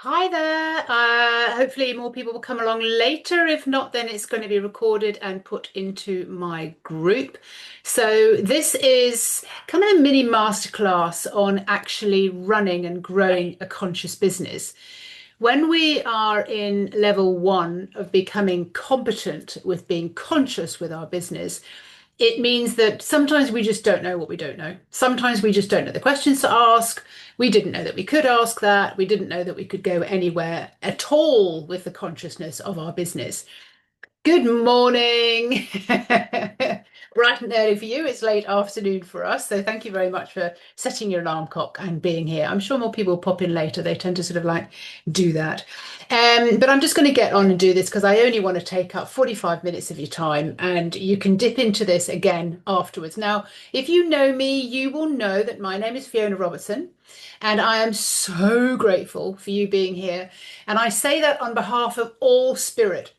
Hi there. Hopefully more people will come along later. If not, then it's going to be recorded and put into my group. So this is kind of a mini masterclass on actually running and growing a conscious business. When we are in level one of becoming competent with being conscious with our business, it means that sometimes we just don't know what we don't know. Sometimes we just don't know the questions to ask. We didn't know that we could ask that. We didn't know that we could go anywhere at all with the consciousness of our business. Good morning. Bright and early for you. It's late afternoon for us. So thank you very much for setting your alarm clock and being here. I'm sure more people will pop in later. They tend to sort of like do that. But I'm just going to get on and do this because I only want to take up 45 minutes of your time and you can dip into this again afterwards. Now, if you know me, you will know that my name is Fiona Robertson and I am so grateful for you being here. And I say that on behalf of all spirit.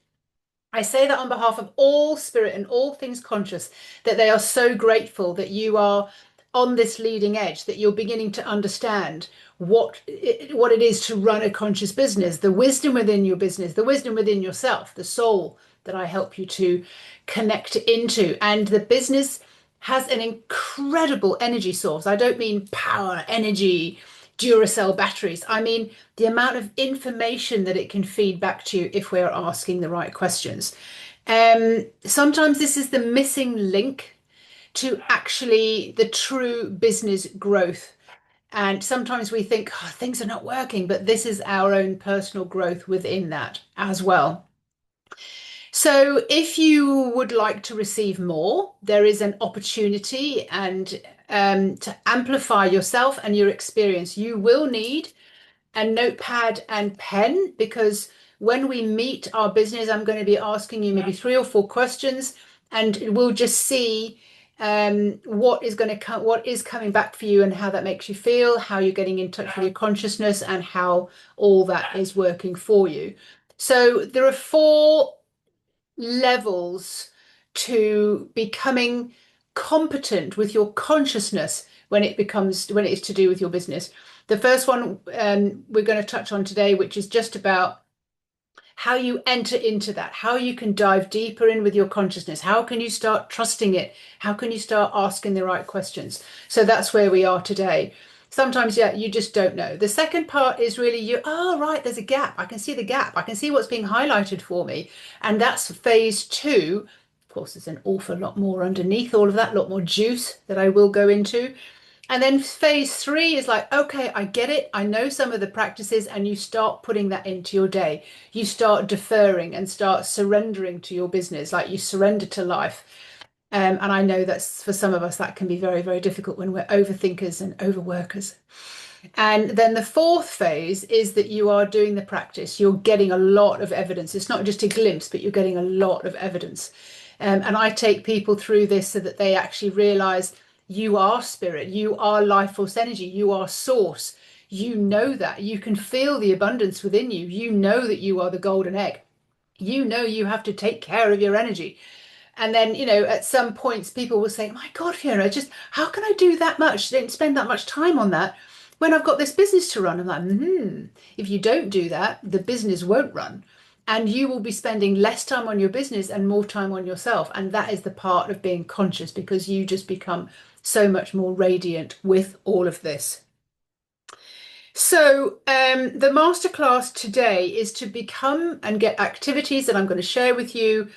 I say that on behalf of all spirit and all things conscious, that they are so grateful that you are on this leading edge, that you're beginning to understand what it is to run a conscious business, the wisdom within your business, the wisdom within yourself, the soul that I help you to connect into. And the business has an incredible energy source. I don't mean power, energy, Duracell batteries. I mean the amount of information that it can feed back to you if we're asking the right questions. Sometimes this is the missing link to actually the true business growth. And sometimes we think, oh, things are not working, but this is our own personal growth within that as well. So if you would like to receive more, there is an opportunity and to amplify yourself and your experience, you will need a notepad and pen because when we meet our business, I'm going to be asking you maybe 3 or 4 questions, and we'll just see what is going to come, what is coming back for you, and how that makes you feel, how you're getting in touch with your consciousness, and how all that is working for you. So there are 4 levels to becoming competent with your consciousness when it is to do with your business. The first one we're going to touch on today, which is just about how you enter into that, how you can dive deeper in with your consciousness, how can you start trusting it, how can you start asking the right questions. So that's where we are today. Sometimes, yeah, you just don't know. The second part is really oh, right, there's a gap. I can see the gap. I can see what's being highlighted for me. And that's phase two. Of course, there's an awful lot more underneath all of that, a lot more juice that I will go into. And then phase three is like, okay, I get it. I know some of the practices, and you start putting that into your day. You start deferring and start surrendering to your business, like you surrender to life. And I know that's for some of us, that can be very, very difficult when we're overthinkers and overworkers. And then the fourth phase is that you are doing the practice. You're getting a lot of evidence. It's not just a glimpse, but you're getting a lot of evidence. And I take people through this so that they actually realize you are spirit, you are life force energy, you are source. You know that. You can feel the abundance within you. You know that you are the golden egg. You know you have to take care of your energy. And then, at some points, people will say, my God, Fiona, just how can I do that much? Don't spend that much time on that when I've got this business to run. I'm like, if you don't do that, the business won't run. And you will be spending less time on your business and more time on yourself. And that is the part of being conscious because you just become so much more radiant with all of this. So, the masterclass today is to become and get activities that I'm going to share with you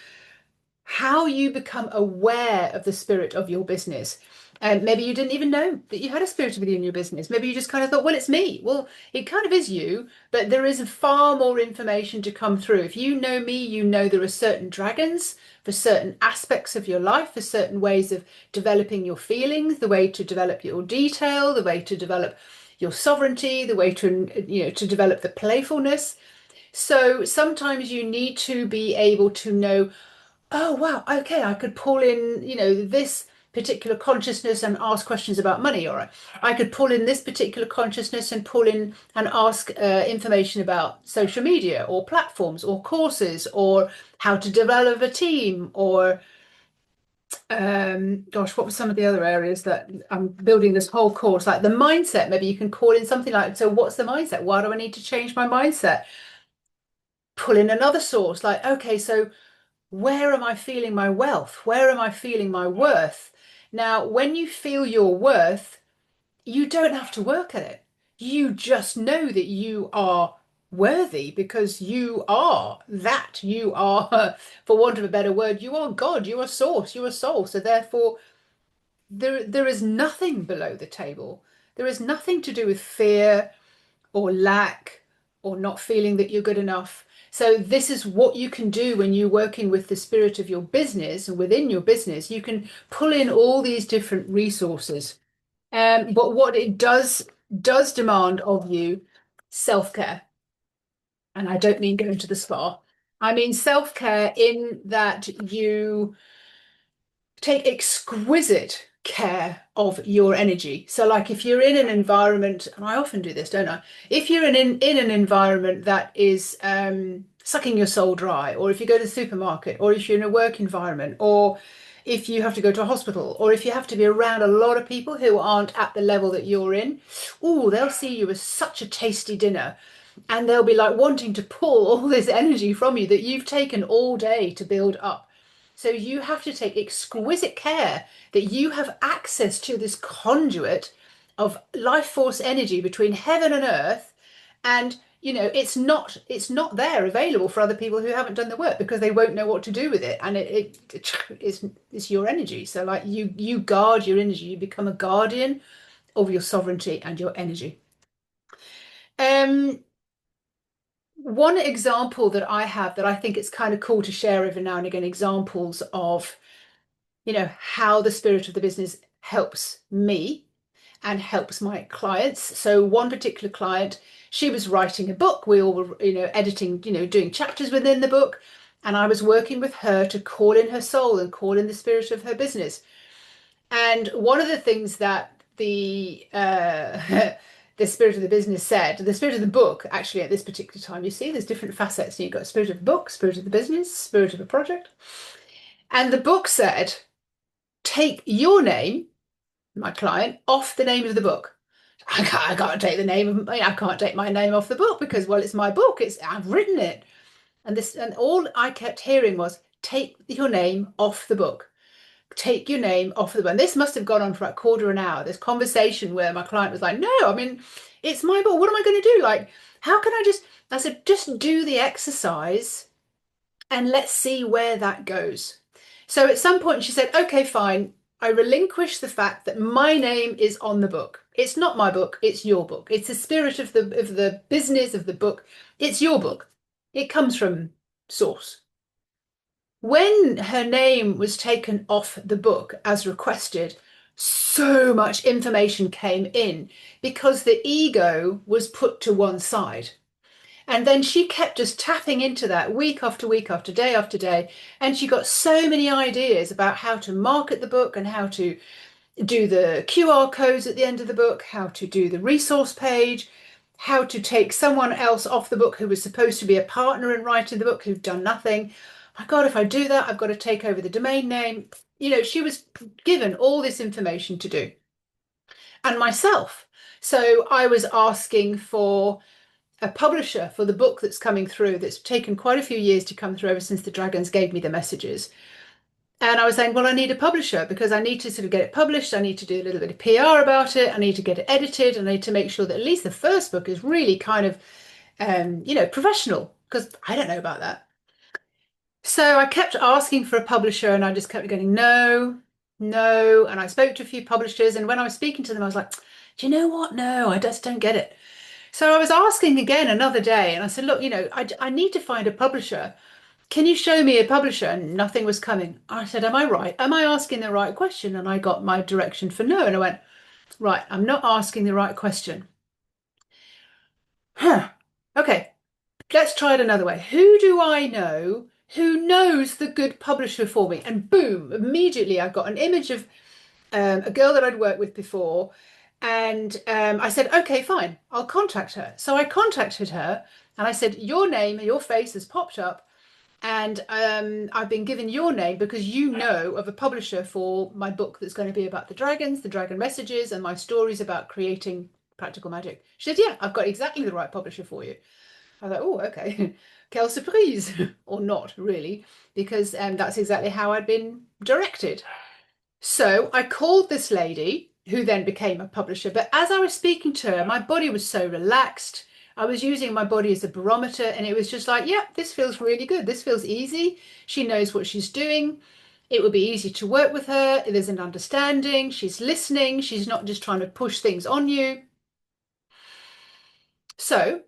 how you become aware of the spirit of your business. And maybe you didn't even know that you had a spirit within your business. Maybe you just kind of thought, well, it's me. Well, it kind of is you, but there is far more information to come through. If you know me, you know there are certain dragons for certain aspects of your life, for certain ways of developing your feelings, the way to develop your detail, the way to develop your sovereignty, the way to develop the playfulness. So sometimes you need to be able to know, oh wow, okay, I could pull in, this particular consciousness and ask questions about money, or I could pull in this particular consciousness and pull in and ask information about social media or platforms or courses or how to develop a team or Gosh, what were some of the other areas that I'm building this whole course? Like the mindset, maybe you can call in something like, so what's the mindset? Why do I need to change my mindset? Pull in another source, like, okay, so where am I feeling my wealth? Where am I feeling my worth? Now, when you feel your worth, you don't have to work at it. You just know that you are worthy because you are that. You are, for want of a better word, you are God, you are source, you are soul. So therefore, there is nothing below the table. There is nothing to do with fear or lack or not feeling that you're good enough. So this is what you can do when you're working with the spirit of your business and within your business. You can pull in all these different resources. But what it does demand of you self-care. And I don't mean going to the spa. I mean self-care in that you take exquisite care of your energy. So like if you're in an environment, and I often do this, don't I? If you're in an environment that is sucking your soul dry, or if you go to the supermarket, or if you're in a work environment, or if you have to go to a hospital, or if you have to be around a lot of people who aren't at the level that you're in, oh, they'll see you as such a tasty dinner. And they'll be like wanting to pull all this energy from you that you've taken all day to build up. So you have to take exquisite care that you have access to this conduit of life force energy between heaven and earth. And it's not there available for other people who haven't done the work because they won't know what to do with it. And it's your energy. So like you guard your energy, you become a guardian of your sovereignty and your energy. Um, One example that I have that I think it's kind of cool to share every now and again, examples of how the spirit of the business helps me and helps my clients. So one particular client, she was writing a book. We all were, editing, doing chapters within the book. And I was working with her to call in her soul and call in the spirit of her business. And one of the things that the spirit of the business said, the spirit of the book, actually at this particular time, you see, there's different facets. You've got spirit of the book, spirit of the business, spirit of the project. And the book said, take your name, my client, off the name of the book. I can't take the name of I can't take my name off the book because well it's my book. I've written it. And all I kept hearing was take your name off the book. Take your name off the book. And this must have gone on for about a quarter of an hour. This conversation where my client was like, no, I mean, it's my book. What am I going to do? Like, how can I said, just do the exercise and let's see where that goes. So at some point she said, okay, fine. I relinquish the fact that my name is on the book. It's not my book, it's your book. It's the spirit of the business of the book. It's your book. It comes from source. When her name was taken off the book as requested, so much information came in because the ego was put to one side. And then she kept just tapping into that week after week after day. And she got so many ideas about how to market the book and how to do the QR codes at the end of the book, how to do the resource page, how to take someone else off the book who was supposed to be a partner in writing the book who'd done nothing. My God, if I do that, I've got to take over the domain name. She was given all this information to do. And myself. So I was asking for a publisher for the book that's coming through that's taken quite a few years to come through ever since the dragons gave me the messages. And I was saying, well, I need a publisher because I need to sort of get it published. I need to do a little bit of PR about it. I need to get it edited. I need to make sure that at least the first book is really kind of, professional because I don't know about that. So I kept asking for a publisher and I just kept getting no, no. And I spoke to a few publishers. And when I was speaking to them, I was like, do you know what? No, I just don't get it. So I was asking again another day and I said, look, I need to find a publisher. Can you show me a publisher? And nothing was coming. I said, am I right? Am I asking the right question? And I got my direction for no. And I went, right, I'm not asking the right question. Huh. Okay, let's try it another way. Who do I know who knows the good publisher for me? And boom, immediately I got an image of a girl that I'd worked with before. And I said, okay, fine, I'll contact her. So I contacted her and I said, your name and your face has popped up And I've been given your name because you know of a publisher for my book that's going to be about the dragons, the dragon messages, and my stories about creating practical magic. She said, yeah, I've got exactly the right publisher for you. I thought, oh, okay. Quelle surprise. Or not, really, because that's exactly how I'd been directed. So I called this lady, who then became a publisher. But as I was speaking to her, my body was so relaxed. I was using my body as a barometer, and it was just like, yeah, this feels really good. This feels easy. She knows what she's doing. It would be easy to work with her. There's an understanding. She's listening. She's not just trying to push things on you. So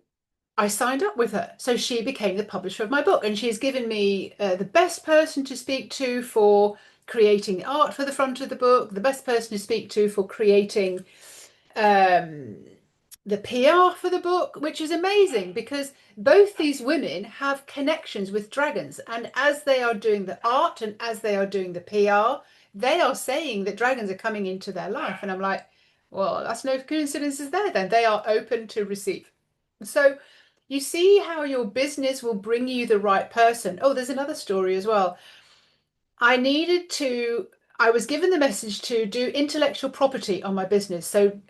I signed up with her. So she became the publisher of my book, and she's given me the best person to speak to for creating art for the front of the book, the best person to speak to for creating um, the PR for the book, which is amazing because both these women have connections with dragons. And as they are doing the art and as they are doing the PR, they are saying that dragons are coming into their life. And I'm like, well, that's no coincidences there then. They are open to receive. So you see how your business will bring you the right person. Oh, there's another story as well. I needed to, I was given the message to do intellectual property on my business. So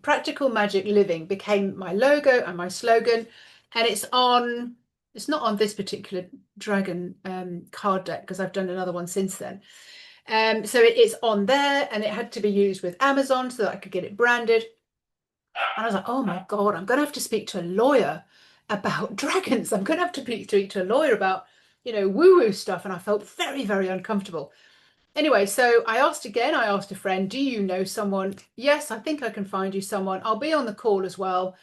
Practical Magic Living became my logo and my slogan. And it's not on this particular dragon card deck because I've done another one since then. So it's on there and it had to be used with Amazon so that I could get it branded. And I was like, oh my God, I'm going to have to speak to a lawyer about dragons. I'm going to have to speak to a lawyer about, woo-woo stuff. And I felt very, very uncomfortable. Anyway, so I asked again, I asked a friend, do you know someone? Yes, I think I can find you someone. I'll be on the call as well.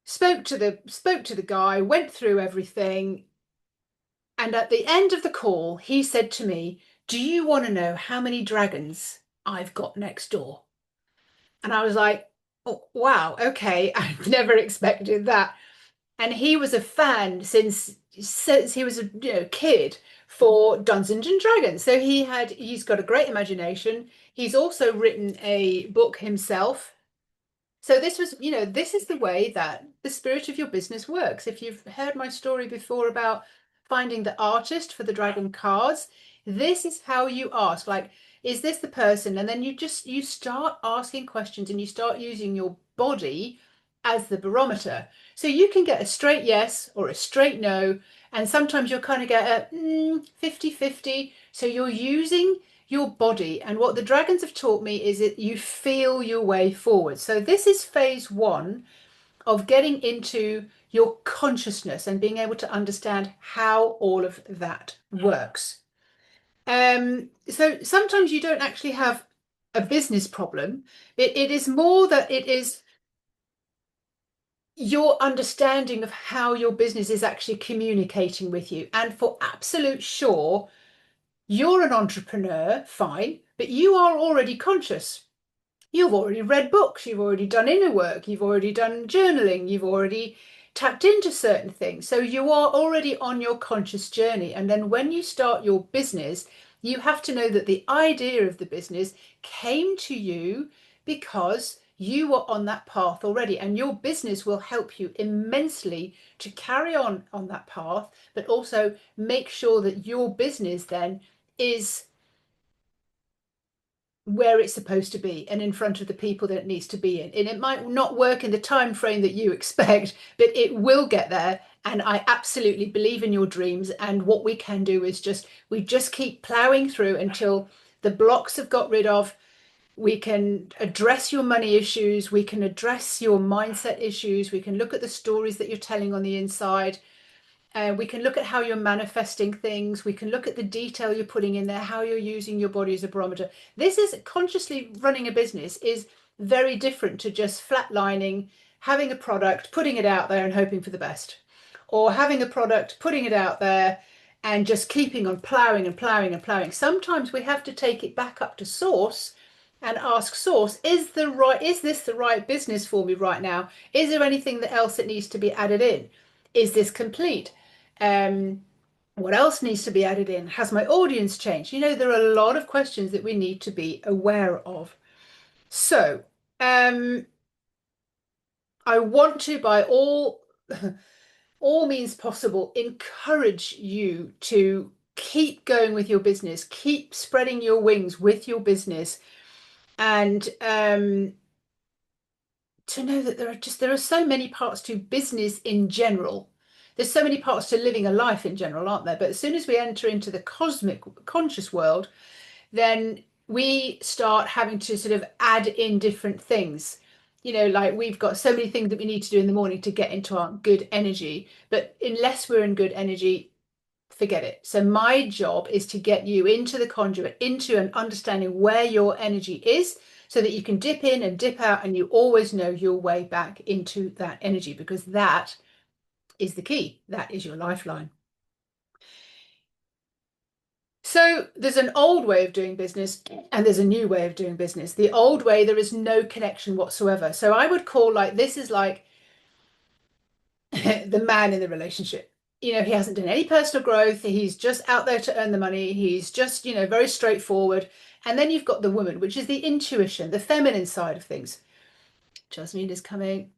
Spoke to the guy, went through everything. And at the end of the call, he said to me, do you want to know how many dragons I've got next door? And I was like, oh, wow, okay. I've never expected that. And he was a fan since he was a kid for Dungeons and Dragons. So he's got a great imagination. He's also written a book himself. So this is the way that the spirit of your business works. If you've heard my story before about finding the artist for the dragon cards, this is how you ask, like, is this the person? And then you start asking questions and you start using your body as the barometer. So you can get a straight yes or a straight no, and sometimes you'll kind of get a 50-50. So you're using your body. And what the dragons have taught me is that you feel your way forward. So this is phase one of getting into your consciousness and being able to understand how all of that works. So sometimes you don't actually have a business problem. It is more that it is your understanding of how your business is actually communicating with you. And for absolute sure, you're an entrepreneur, fine, but you are already conscious. You've already read books, you've already done inner work, you've already done journaling, you've already tapped into certain things. So you are already on your conscious journey. And then when you start your business, you have to know that the idea of the business came to you because you were on that path already, and your business will help you immensely to carry on that path, but also make sure that your business then is where it's supposed to be and in front of the people that it needs to be in. And it might not work in the time frame that you expect, but it will get there. And I absolutely believe in your dreams. And what we can do is we just keep plowing through until the blocks have got rid of. We can address your money issues. We can address your mindset issues. We can look at the stories that you're telling on the inside. We can look at how you're manifesting things. We can look at the detail you're putting in there, how you're using your body as a barometer. This is consciously running a business is very different to just flatlining, having a product, putting it out there and hoping for the best, or having a product, putting it out there and just keeping on plowing and plowing and plowing. Sometimes we have to take it back up to source and ask source, is this the right business for me right now? Is there anything else that needs to be added in? Is this complete? Um, what else needs to be added in? Has my audience changed? There are a lot of questions that we need to be aware of. So, I want to, by all all means possible, encourage you to keep going with your business, keep spreading your wings with your business, and to know that there are so many parts to business in general. There's so many parts to living a life in general, aren't there? But as soon as we enter into the cosmic conscious world, then we start having to sort of add in different things. Like we've got so many things that we need to do in the morning to get into our good energy. But unless we're in good energy, forget it. So my job is to get you into the conduit, into an understanding where your energy is, so that you can dip in and dip out and you always know your way back into that energy, because that is the key. That is your lifeline. So there's an old way of doing business and there's a new way of doing business. The old way, there is no connection whatsoever. So I would call like this is like the man in the relationship. He hasn't done any personal growth. He's just out there to earn the money. He's just, very straightforward. And then you've got the woman, which is the intuition, the feminine side of things. Jasmine is coming.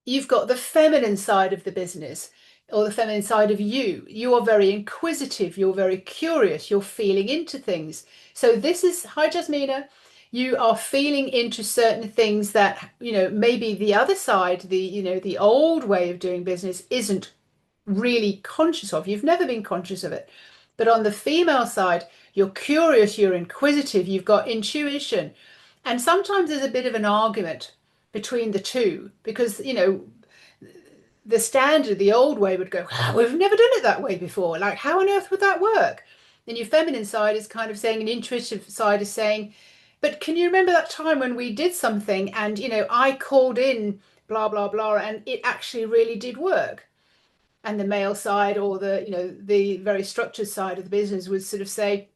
You've got the feminine side of the business, or the feminine side of you. You are very inquisitive, you're very curious, you're feeling into things. So this is, hi Jasmina, you are feeling into certain things that, maybe the other side, the old way of doing business isn't really conscious of. You've never been conscious of it. But on the female side, you're curious, you're inquisitive, you've got intuition. And sometimes there's a bit of an argument between the two, because the standard, the old way would go, "Ah, we've never done it that way before. Like, how on earth would that work?" And your feminine side is kind of saying, an intuitive side is saying, but can you remember that time when we did something and, I called in blah, blah, blah, and it actually really did work? And the male side, or the very structured side of the business, would sort of say,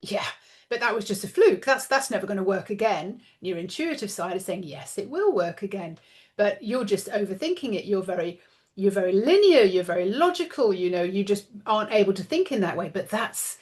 yeah, but that was just a fluke. That's never going to work again. Your intuitive side is saying, yes, it will work again, but you're just overthinking it. You're very linear, you're very logical, you just aren't able to think in that way. But that's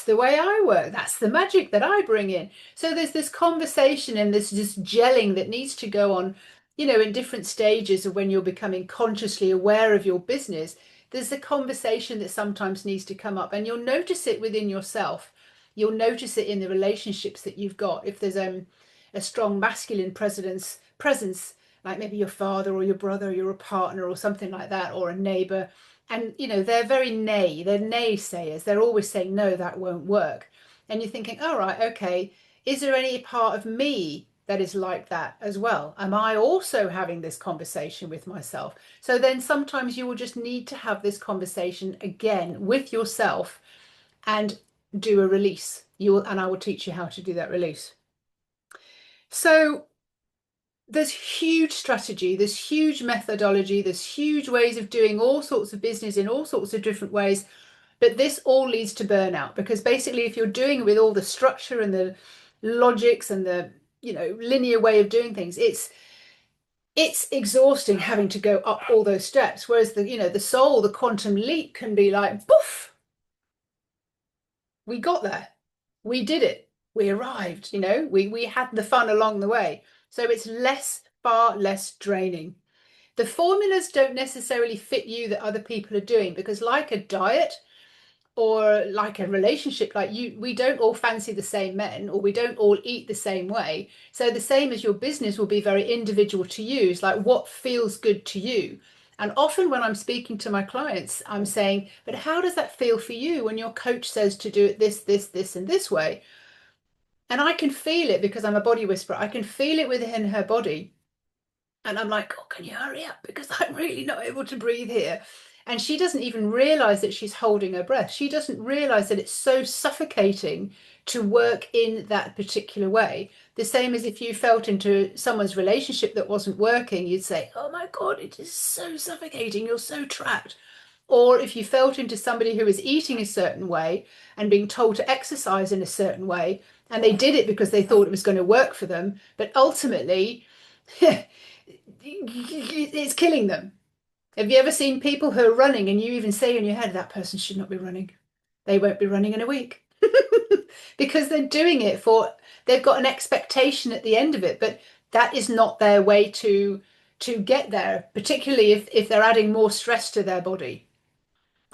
the way I work. That's the magic that I bring in. So there's this conversation and this just gelling that needs to go on, in different stages of when you're becoming consciously aware of your business. There's a conversation that sometimes needs to come up, and you'll notice it within yourself. You'll notice it in the relationships that you've got. If there's a strong masculine presence, like maybe your father or your brother or your partner or something like that, or a neighbor, and they're they're naysayers. They're always saying, no, that won't work. And you're thinking, all right, okay, is there any part of me that is like that as well? Am I also having this conversation with myself? So then sometimes you will just need to have this conversation again with yourself and do a release. And I will teach you how to do that release. So there's huge strategy, there's huge methodology, there's huge ways of doing all sorts of business in all sorts of different ways. But this all leads to burnout, because basically if you're doing it with all the structure and the logics and the linear way of doing things, it's exhausting having to go up all those steps. Whereas the soul, the quantum leap, can be like, poof, we got there, we did it, we arrived, we had the fun along the way. So it's far less draining. The formulas don't necessarily fit you that other people are doing, because like a diet or like a relationship, like we don't all fancy the same men, or we don't all eat the same way. So the same as your business will be very individual to you. It's like what feels good to you. And often when I'm speaking to my clients, I'm saying, but how does that feel for you when your coach says to do it this, and this way? And I can feel it, because I'm a body whisperer. I can feel it within her body. And I'm like, oh, can you hurry up? Because I'm really not able to breathe here. And she doesn't even realize that she's holding her breath. She doesn't realize that it's so suffocating to work in that particular way. The same as if you felt into someone's relationship that wasn't working, you'd say, oh my God, it is so suffocating. You're so trapped. Or if you felt into somebody who was eating a certain way and being told to exercise in a certain way, and they did it because they thought it was going to work for them, but ultimately, it's killing them. Have you ever seen people who are running and you even say in your head, that person should not be running? They won't be running in a week. Because they're doing they've got an expectation at the end of it, but that is not their way to to get there, particularly if they're adding more stress to their body,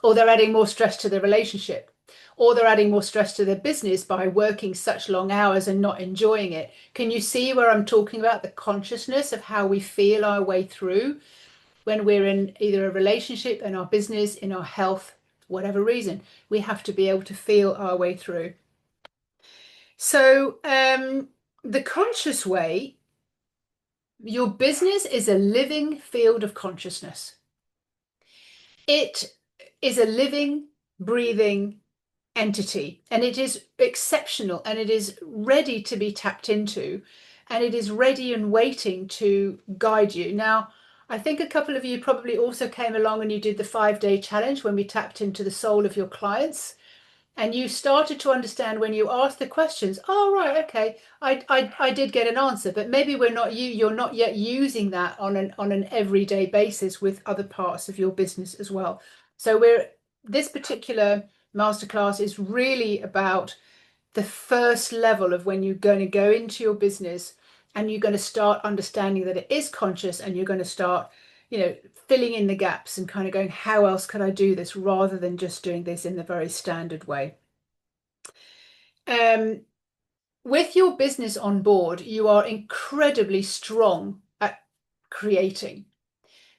or they're adding more stress to their relationship, or they're adding more stress to their business by working such long hours and not enjoying it. Can you see where I'm talking about the consciousness of how we feel our way through when we're in either a relationship, in our business, in our health, whatever reason? We have to be able to feel our way through. So, the conscious way, your business is a living field of consciousness. It is a living, breathing entity, and it is exceptional, and it is ready to be tapped into, and it is ready and waiting to guide you. Now, I think a couple of you probably also came along and you did the 5-day challenge when we tapped into the soul of your clients. And you started to understand when you asked the questions, oh, right, okay, I did get an answer, but maybe you're not yet using that on an everyday basis with other parts of your business as well. So this particular masterclass is really about the first level of when you're going to go into your business and you're going to start understanding that it is conscious, and you're going to start, filling in the gaps and kind of going, how else could I do this rather than just doing this in the very standard way? With your business on board, you are incredibly strong at creating,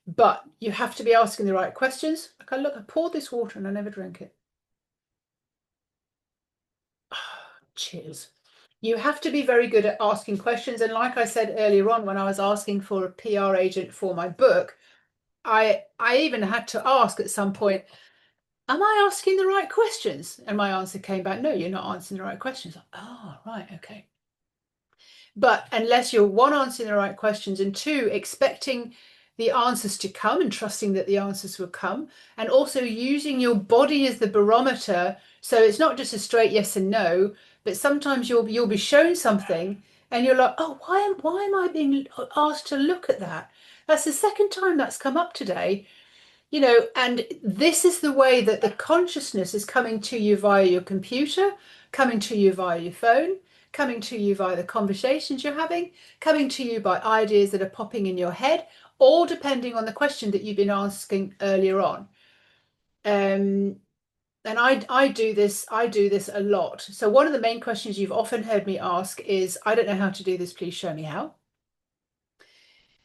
but you have to be asking the right questions. Okay, look, I poured this water and I never drank it. Cheers. You have to be very good at asking questions. And like I said earlier on, when I was asking for a PR agent for my book, I even had to ask at some point, am I asking the right questions? And my answer came back, no, you're not answering the right questions. Oh, right, okay. But unless you're one, answering the right questions, and two, expecting the answers to come and trusting that the answers will come, and also using your body as the barometer. So it's not just a straight yes and no, but sometimes you'll be shown something and you're like, oh, why am I being asked to look at that? That's the second time that's come up today. And this is the way that the consciousness is coming to you via your computer, coming to you via your phone, coming to you via the conversations you're having, coming to you by ideas that are popping in your head, all depending on the question that you've been asking earlier on. And I do this a lot. So one of the main questions you've often heard me ask is, I don't know how to do this, please show me how.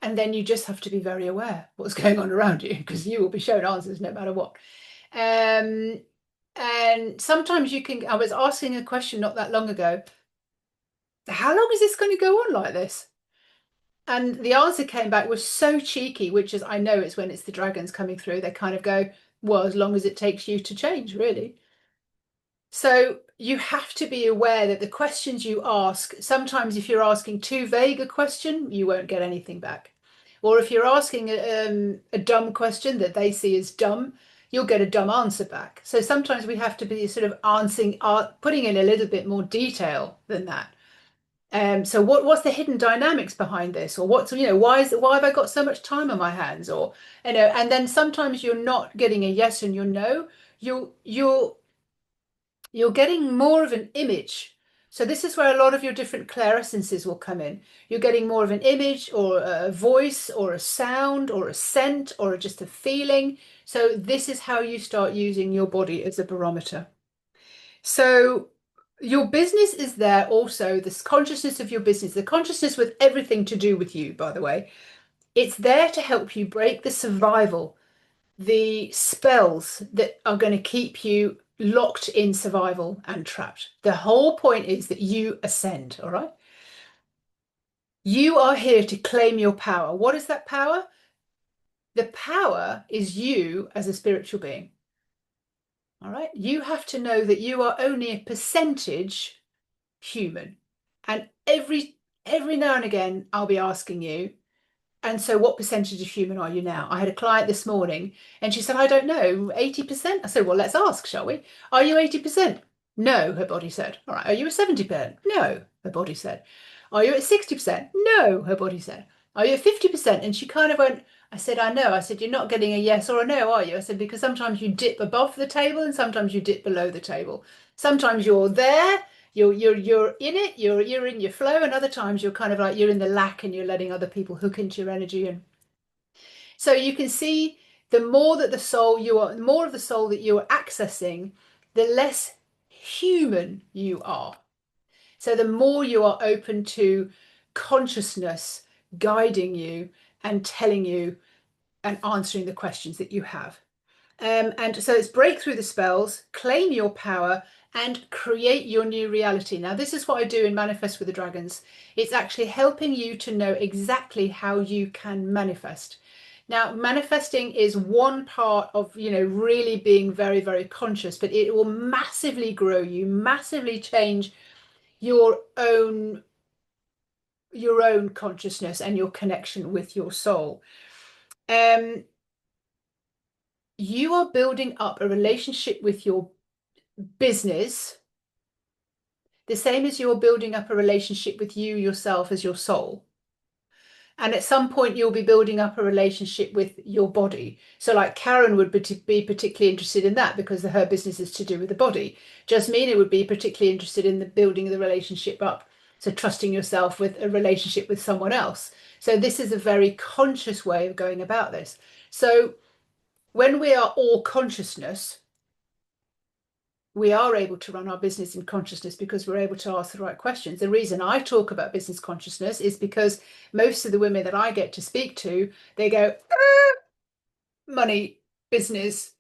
And then you just have to be very aware what's going on around you, because you will be shown answers no matter what. And sometimes I was asking a question not that long ago, how long is this going to go on like this? And the answer came back was so cheeky, which is, I know it's when it's the dragons coming through, they kind of go, well, as long as it takes you to change, really. So you have to be aware that the questions you ask, sometimes if you're asking too vague a question, you won't get anything back. Or if you're asking a dumb question that they see as dumb, you'll get a dumb answer back. So sometimes we have to be sort of answering, putting in a little bit more detail than that. So what's the hidden dynamics behind this? Or why have I got so much time on my hands? Or, and then sometimes you're not getting a yes and your no. You're getting more of an image. So this is where a lot of your different clairescences will come in. You're getting more of an image or a voice or a sound or a scent or just a feeling. So this is how you start using your body as a barometer. So your business is there also, this consciousness of your business, the consciousness with everything to do with you, by the way. It's there to help you break the survival, the spells that are going to keep you locked in survival and trapped. The whole point is that you ascend, all right? You are here to claim your power. What is that power? The power is you as a spiritual being. All right? You have to know that you are only a percentage human. And every now and again, I'll be asking you, and so what percentage of human are you now? I had a client this morning and she said, I don't know, 80%? I said, well, let's ask, shall we? Are you 80%? No, her body said. All right, are you at 70%? No, her body said. Are you at 60%? No, her body said. Are you at 50%? And she kind of went, I said, I know. I said, you're not getting a yes or a no, are you? I said, because sometimes you dip above the table and sometimes you dip below the table. Sometimes you're there, you're in it, you're in your flow, and other times you're kind of like you're in the lack and you're letting other people hook into your energy. And So you can see the more that the soul you are, the more of the soul that you are accessing, the less human you are. So the more you are open to consciousness guiding you and telling you and answering the questions that you have. And so it's break through the spells, claim your power, and create your new reality. Now, this is what I do in Manifest with the Dragons. It's actually helping you to know exactly how you can manifest. Now, manifesting is one part of, really being very, very conscious, but it will massively grow you, massively change your own consciousness and your connection with your soul. You are building up a relationship with your business the same as you're building up a relationship with you yourself as your soul. And at some point, you'll be building up a relationship with your body. So, like Karen would be particularly interested in that because her business is to do with the body. Jasmina would be particularly interested in the building of the relationship up. So, trusting yourself with a relationship with someone else. So, this is a very conscious way of going about this. So, when we are all consciousness, we are able to run our business in consciousness because we're able to ask the right questions. The reason I talk about business consciousness is because most of the women that I get to speak to, they go, money, business,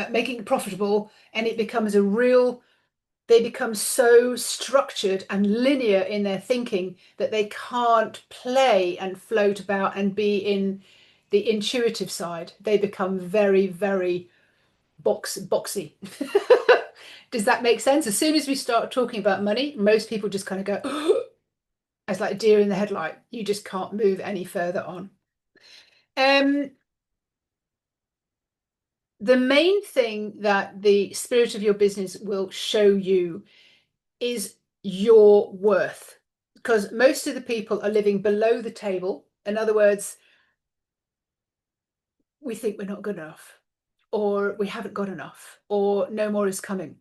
making it profitable, and it becomes they become so structured and linear in their thinking that they can't play and float about and be in the intuitive side. They become very, very boxy. Does that make sense? As soon as we start talking about money, most people just kind of go, as like a deer in the headlight. You just can't move any further on. Um, the main thing that the spirit of your business will show you is your worth, because most of the people are living below the table. In other words, we think we're not good enough, or we haven't got enough, or no more is coming.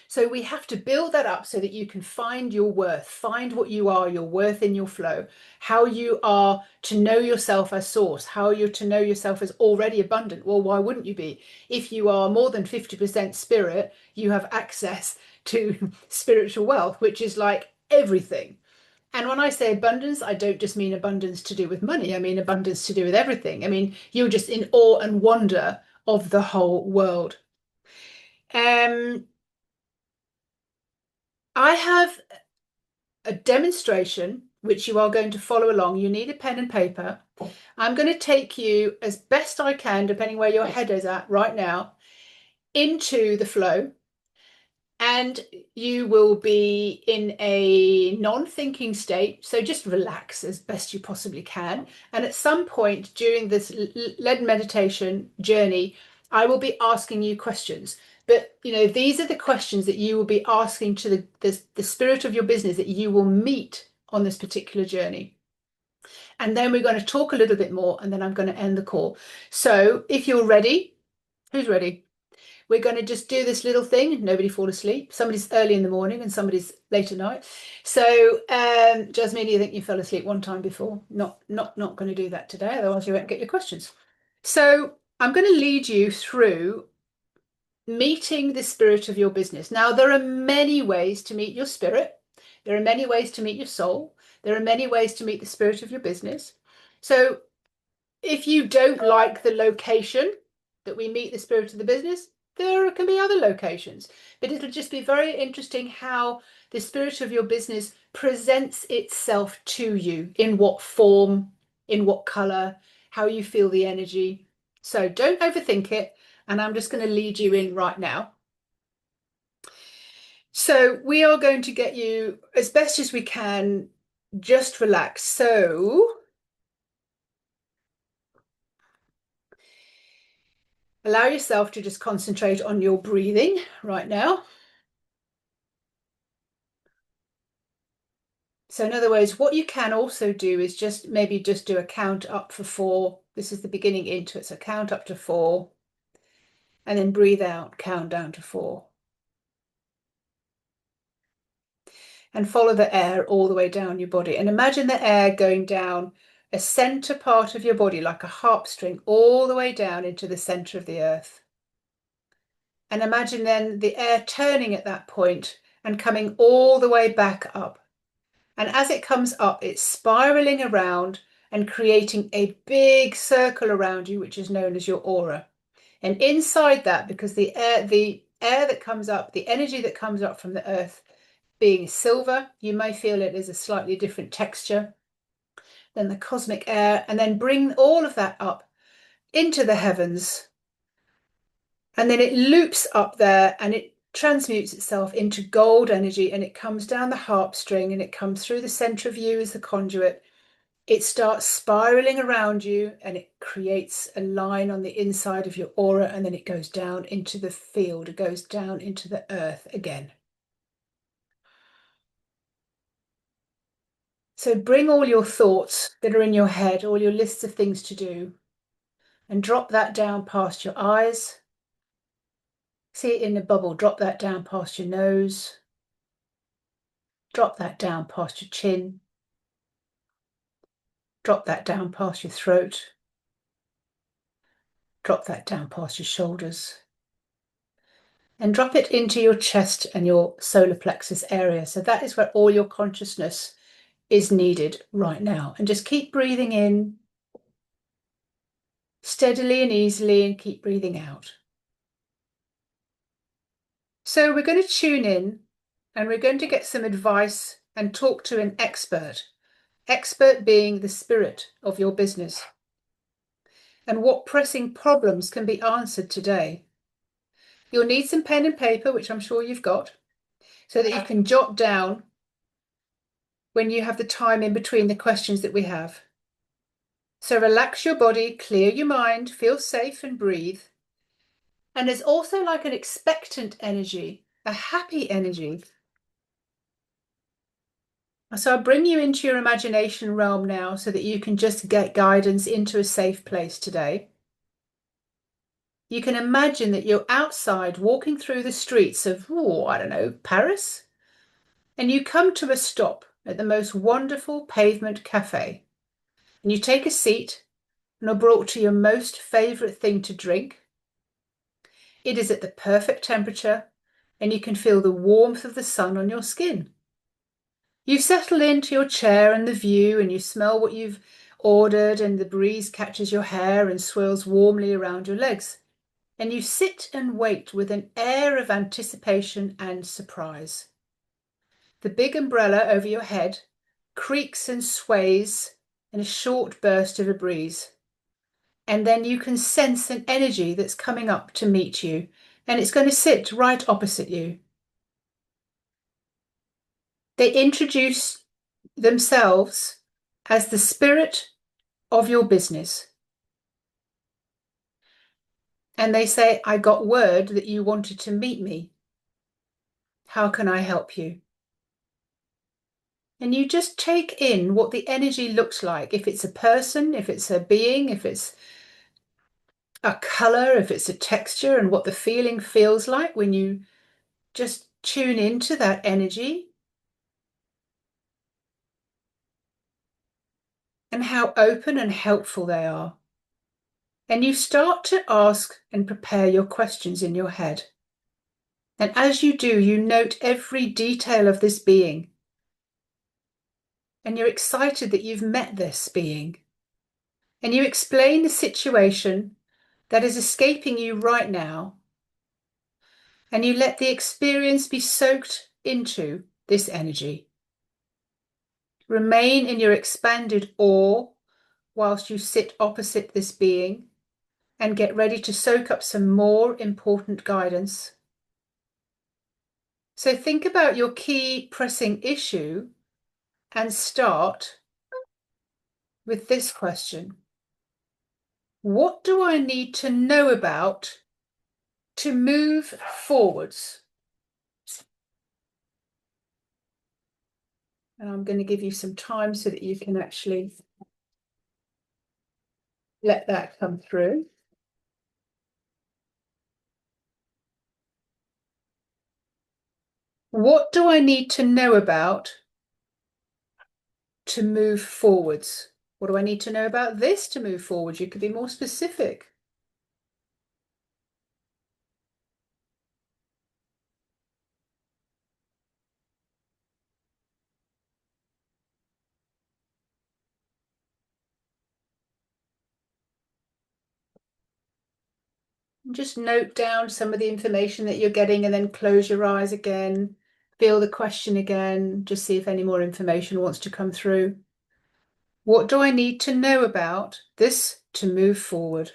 So we have to build that up so that you can find your worth, find what you are, your worth in your flow, how you are to know yourself as source, how you're to know yourself as already abundant. Well, why wouldn't you be? If you are more than 50% spirit, you have access to spiritual wealth, which is like everything. And when I say abundance, I don't just mean abundance to do with money. I mean abundance to do with everything. I mean, you're just in awe and wonder of the whole world. I have a demonstration which you are going to follow along. You need a pen and paper. I'm going to take you as best I can, depending where your head is at right now, into the flow. And you will be in a non-thinking state. So just relax as best you possibly can. And at some point during this led meditation journey, I will be asking you questions. But these are the questions that you will be asking to the spirit of your business that you will meet on this particular journey. And then we're going to talk a little bit more, and then I'm going to end the call. So if you're ready, who's ready? We're going to just do this little thing. Nobody fall asleep. Somebody's early in the morning and somebody's late at night. So, Jasmine, you think you fell asleep one time before? Not going to do that today. Otherwise, you won't get your questions. So, I'm going to lead you through meeting the spirit of your business. Now, there are many ways to meet your spirit. There are many ways to meet your soul. There are many ways to meet the spirit of your business. So, if you don't like the location that we meet the spirit of the business, there can be other locations. But it'll just be very interesting how the spirit of your business presents itself to you, in what form, in what color, how you feel the energy. So don't overthink it. And I'm just going to lead you in right now. So we are going to get you as best as we can, just relax. So allow yourself to just concentrate on your breathing right now. So in other words, what you can also do is just maybe just do a count up for 4. This is the beginning into it. So count up to 4 and then breathe out, count down to 4. And follow the air all the way down your body. And imagine the air going down a center part of your body, like a harp string, all the way down into the center of the earth. And imagine then the air turning at that point and coming all the way back up. And as it comes up, it's spiraling around and creating a big circle around you, which is known as your aura. And inside that, because the air that comes up, the energy that comes up from the earth being silver, you may feel it is a slightly different texture than the cosmic air, and then bring all of that up into the heavens. And then it loops up there and it transmutes itself into gold energy, and it comes down the harp string and it comes through the center of you as the conduit. It starts spiraling around you and it creates a line on the inside of your aura, and then it goes down into the field, it goes down into the earth again. So bring all your thoughts that are in your head, all your lists of things to do, and drop that down past your eyes. See it in the bubble, drop that down past your nose. Drop that down past your chin. Drop that down past your throat. Drop that down past your shoulders. And drop it into your chest and your solar plexus area. So that is where all your consciousness is needed right now. And just keep breathing in steadily and easily, and keep breathing out. So we're going to tune in and we're going to get some advice and talk to an expert. Expert being the spirit of your business. And what pressing problems can be answered today. You'll need some pen and paper, which I'm sure you've got, so that you can jot down when you have the time in between the questions that we have. So relax your body, clear your mind, feel safe and breathe. And there's also like an expectant energy, a happy energy. So I'll bring you into your imagination realm now so that you can just get guidance into a safe place today. You can imagine that you're outside walking through the streets of, I don't know, Paris, and you come to a stop at the most wonderful pavement cafe, and you take a seat and are brought to your most favorite thing to drink. It is at the perfect temperature, and you can feel the warmth of the sun on your skin. You settle into your chair and the view, and you smell what you've ordered, and the breeze catches your hair and swirls warmly around your legs. And you sit and wait with an air of anticipation and surprise. The big umbrella over your head creaks and sways in a short burst of a breeze. And then you can sense an energy that's coming up to meet you, and it's going to sit right opposite you. They introduce themselves as the spirit of your business. And they say, I got word that you wanted to meet me. How can I help you? And you just take in what the energy looks like. If it's a person, if it's a being, if it's a color, if it's a texture, and what the feeling feels like when you just tune into that energy. And how open and helpful they are. And you start to ask and prepare your questions in your head. And as you do, you note every detail of this being. And you're excited that you've met this being. And you explain the situation that is escaping you right now. And you let the experience be soaked into this energy. Remain in your expanded awe whilst you sit opposite this being, and get ready to soak up some more important guidance. So think about your key pressing issue and start with this question. What do I need to know about to move forwards? And I'm going to give you some time so that you can actually let that come through. What do I need to know about to move forwards? What do I need to know about this to move forward? You could be more specific. Just note down some of the information that you're getting and then close your eyes again. Feel the question again. Just see if any more information wants to come through. What do I need to know about this to move forward?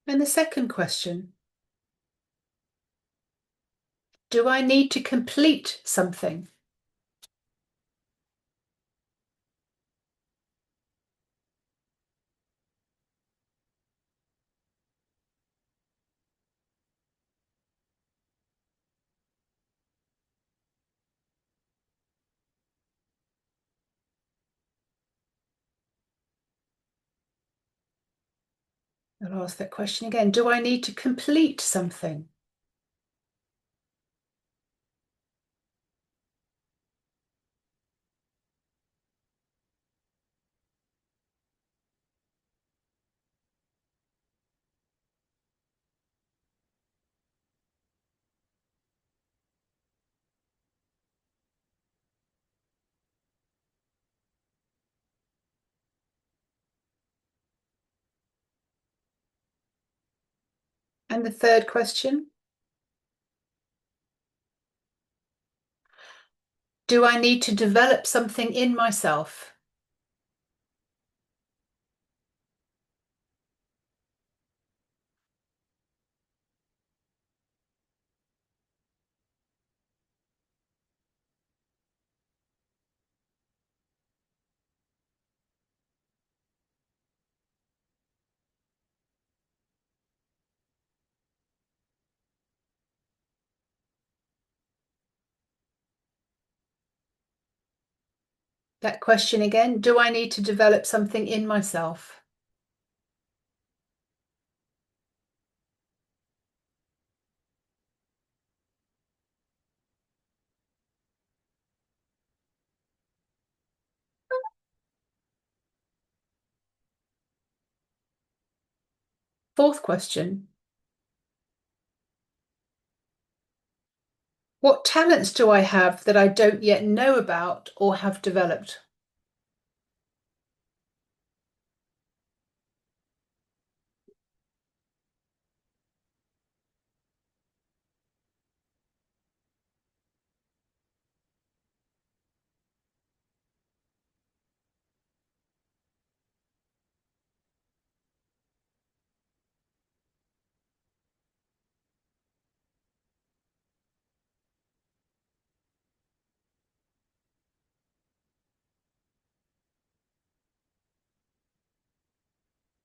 And the second question, do I need to complete something? I'll ask that question again. Do I need to complete something? And the third question, do I need to develop something in myself? That question again, do I need to develop something in myself? Fourth question, what talents do I have that I don't yet know about or have developed?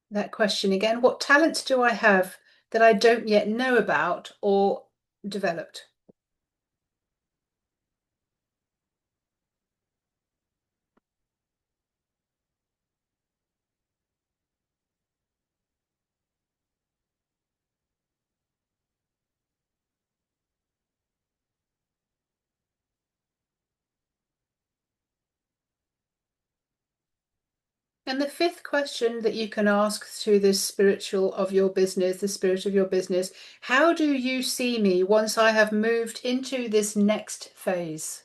That question again, what talents do I have that I don't yet know about or developed? And the fifth question that you can ask to this spiritual of your business, the spirit of your business, how do you see me once I have moved into this next phase?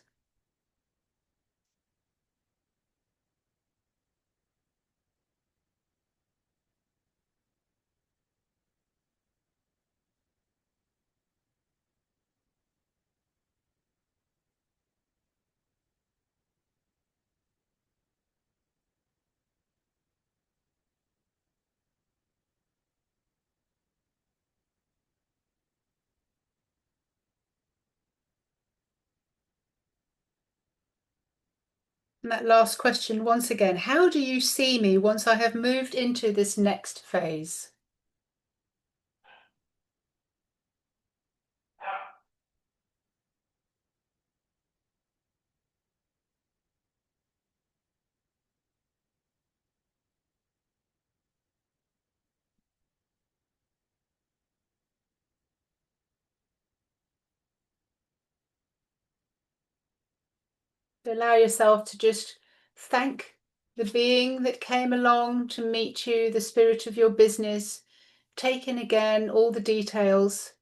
And that last question, once again, how do you see me once I have moved into this next phase? Allow yourself to just thank the being that came along to meet you, the spirit of your business. Take in again all the details.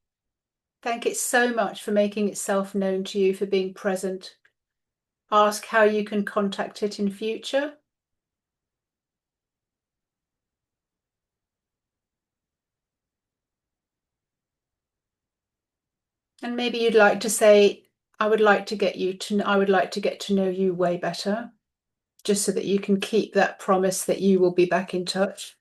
Thank it so much for making itself known to you, for being present. Ask how you can contact it in future. And maybe you'd like to say, I would like to get to know you way better, just so that you can keep that promise that you will be back in touch.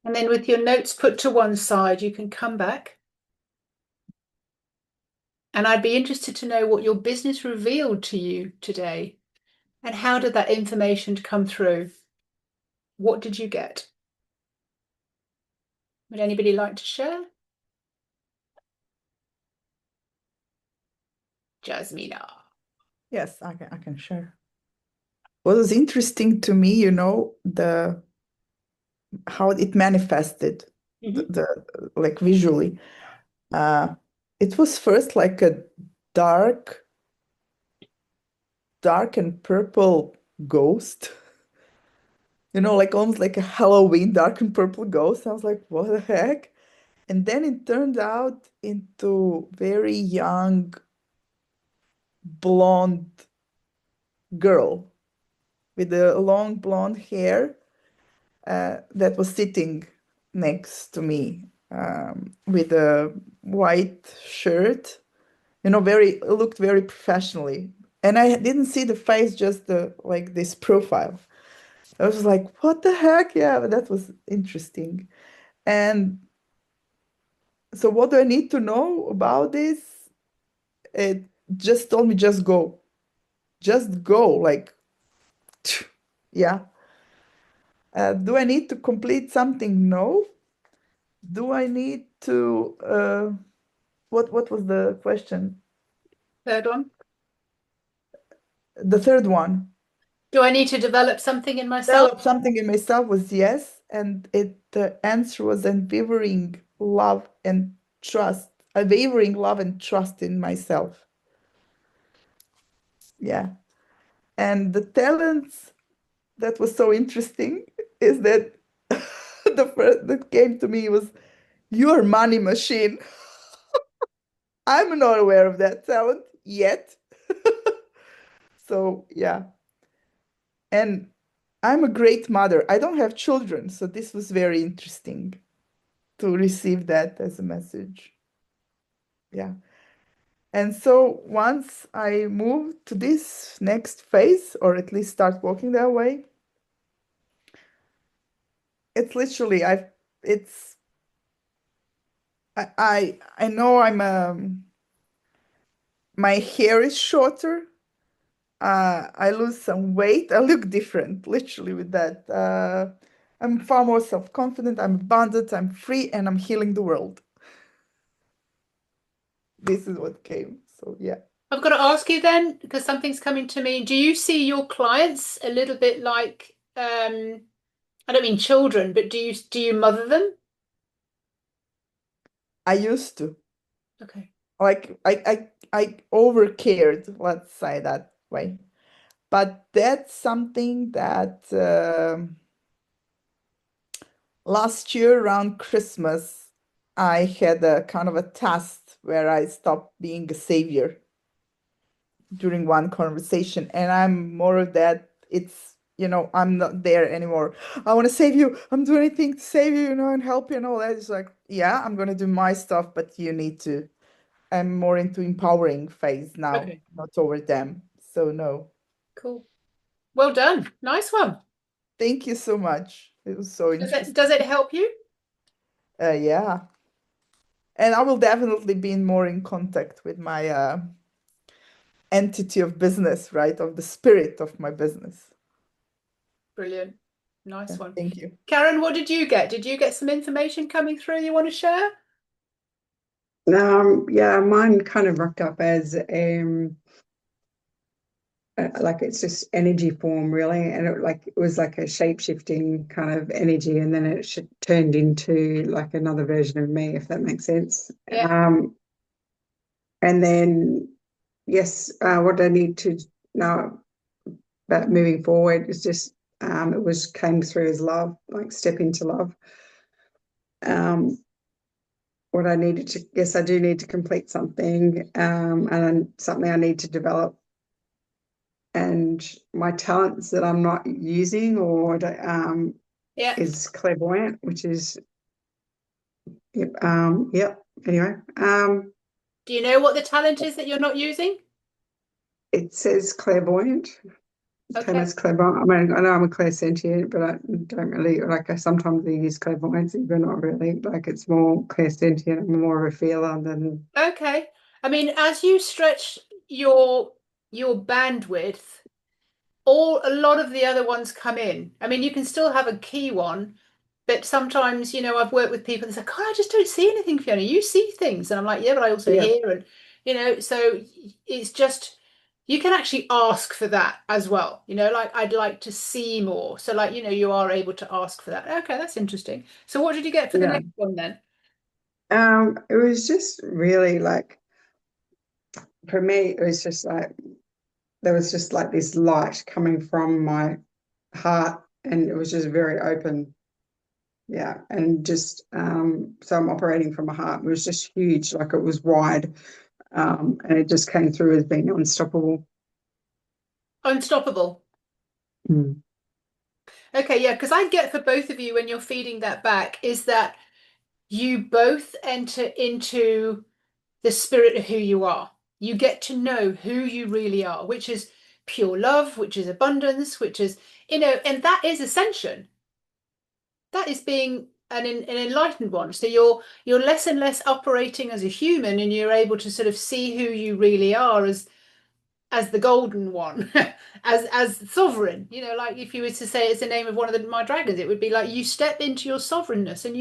And then with your notes put to one side, you can come back. And I'd be interested to know what your business revealed to you today. And how did that information come through? What did you get? Would anybody like to share? Jasmina. Yes, I can share. What was interesting to me, the how it manifested, Mhm. the like visually. Uh, it was first like a dark, dark and purple ghost, like almost like a Halloween dark and purple ghost. I was like, what the heck? And then it turned out into very young, blonde girl with a long blonde hair that was sitting next to me with a white shirt, very looked very professionally. And I didn't see the face, just like this profile. I was like, what the heck? Yeah, but that was interesting. And so what do I need to know about this? It just told me just go. Just go. Like, yeah. Do I need to complete something? No. Do I need to what was the question? Third one. The third one. Do I need to develop something in myself? Develop something in myself was yes, and the answer was unwavering love and trust. Unwavering love and trust in myself. Yeah. And the talents that was so interesting is that the first that came to me was your money machine. I'm not aware of that talent yet. So yeah. And I'm a great mother. I don't have children, so this was very interesting to receive that as a message. Yeah. And so once I move to this next phase, or at least start walking that way, it's literally it's I know my hair is shorter. I lose some weight. I look different, literally, with that. I'm far more self-confident. I'm abundant. I'm free, and I'm healing the world. This is what came. So yeah. I've got to ask you then, because something's coming to me. Do you see your clients a little bit like, I don't mean children, but do you mother them? I used to. Okay. Like I over cared, let's say that way. But that's something that last year around Christmas, I had a kind of a test where I stopped being a savior during one conversation, and I'm more of that. I'm not there anymore. I want to save you. I'm doing anything to save you, and help you and all that. It's like, yeah, I'm gonna do my stuff, but you need to. I'm more into empowering phase now, Okay. not over them. So no. Cool. Well done. Nice one. Thank you so much. It was so Does it interesting. help you? Yeah. And I will definitely be more in contact with my entity of business, right? Of the spirit of my business. Brilliant. Yeah, Nice one. thank you. Karen, what did you get? Did you get some information coming through you want to share? Yeah, mine kind of rocked up as like it's just energy form really, and it was like a shape-shifting kind of energy, and then it turned into like another version of me, if that makes sense. Yeah. And then yes, what I need to know about moving forward is just it was came through as love, like step into love. Um, what I needed to, yes, I do need to complete something, and something I need to develop, and my talents that I'm not using or Yeah. is clairvoyant, which is yep, yep. Anyway, Do you know what the talent is that you're not using? it says clairvoyant. It came Okay. as clairvoyant. I mean, I know I'm a clairsentient, but I don't really like. I sometimes I use clairvoyance, but not really. Like it's more clairsentient. I'm more of a feeler than Okay. I mean, as you stretch your your bandwidth, all a lot of the other ones come in. I mean, you can still have a key one, but sometimes, I've worked with people that say, God, I just don't see anything, Fiona. You see things. And I'm like, yeah, but I also yeah, hear. And, so it's just, you can actually ask for that as well. Like, I'd like to see more. So, like, you are able to ask for that. Okay, that's interesting. So, what did you get for the yeah. next one then? It was just really like for me, it was just like there was just like this light coming from my heart, and it was just very open. Yeah, and just so I'm operating from my heart. It was just huge, like it was wide, and it just came through as being unstoppable. Unstoppable. Mm. Okay, yeah, because I get for both of you when you're feeding that back is that you both enter into the spirit of who you are. You get to know who you really are, which is pure love, which is abundance, which is, and that is ascension. That is being an enlightened one. So you're less and less operating as a human, and you're able to sort of see who you really are as the golden one, as sovereign. Like if you were to say it's the name of one of my dragons, it would be like you step into your sovereignness and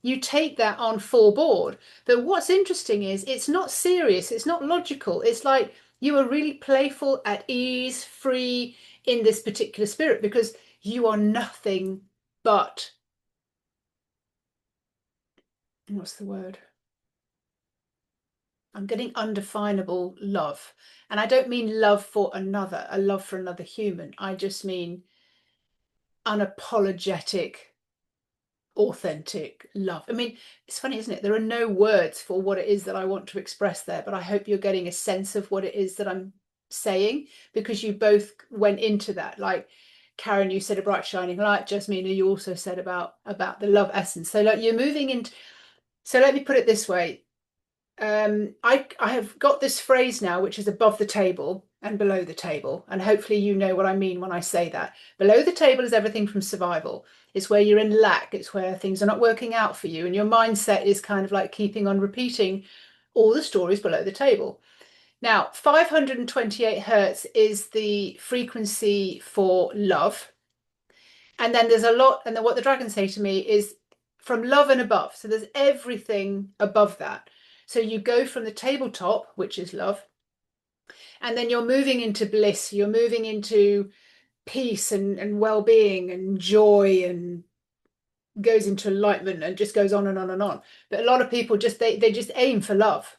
you take that on full board. But what's interesting is it's not serious, it's not logical. It's like you are really playful, at ease, free in this particular spirit because you are nothing but, what's the word? I'm getting undefinable love. And I don't mean love for another, a love for another human. I just mean unapologetic, authentic love. I mean, it's funny, isn't it? There are no words for what it is that I want to express there, but I hope you're getting a sense of what it is that I'm saying because you both went into that. Like Karen, you said a bright shining light. Jasmina, you also said about the love essence. So like you're moving into. So let me put it this way. I have got this phrase now, which is above the table and below the table, and hopefully you know what I mean when I say that. Below the table is everything from survival. It's where you're in lack. It's where things are not working out for you, and your mindset is kind of like keeping on repeating all the stories below the table. Now, 528 hertz is the frequency for love. And then there's a lot, and then what the dragons say to me is from love and above. So there's everything above that. So you go from the tabletop, which is love, and then you're moving into bliss, you're moving into peace and well-being and joy and goes into enlightenment and just goes on and on and on. But a lot of people just they just aim for love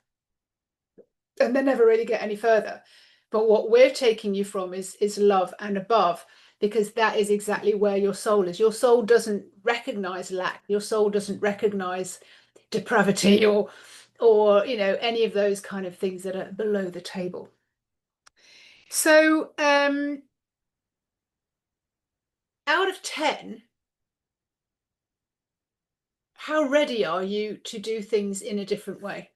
and they never really get any further. But what we're taking you from is love and above, because that is exactly where your soul is. Your soul doesn't recognize lack. Your soul doesn't recognize depravity or any of those kind of things that are below the table. So out of 10, how ready are you to do things in a different way?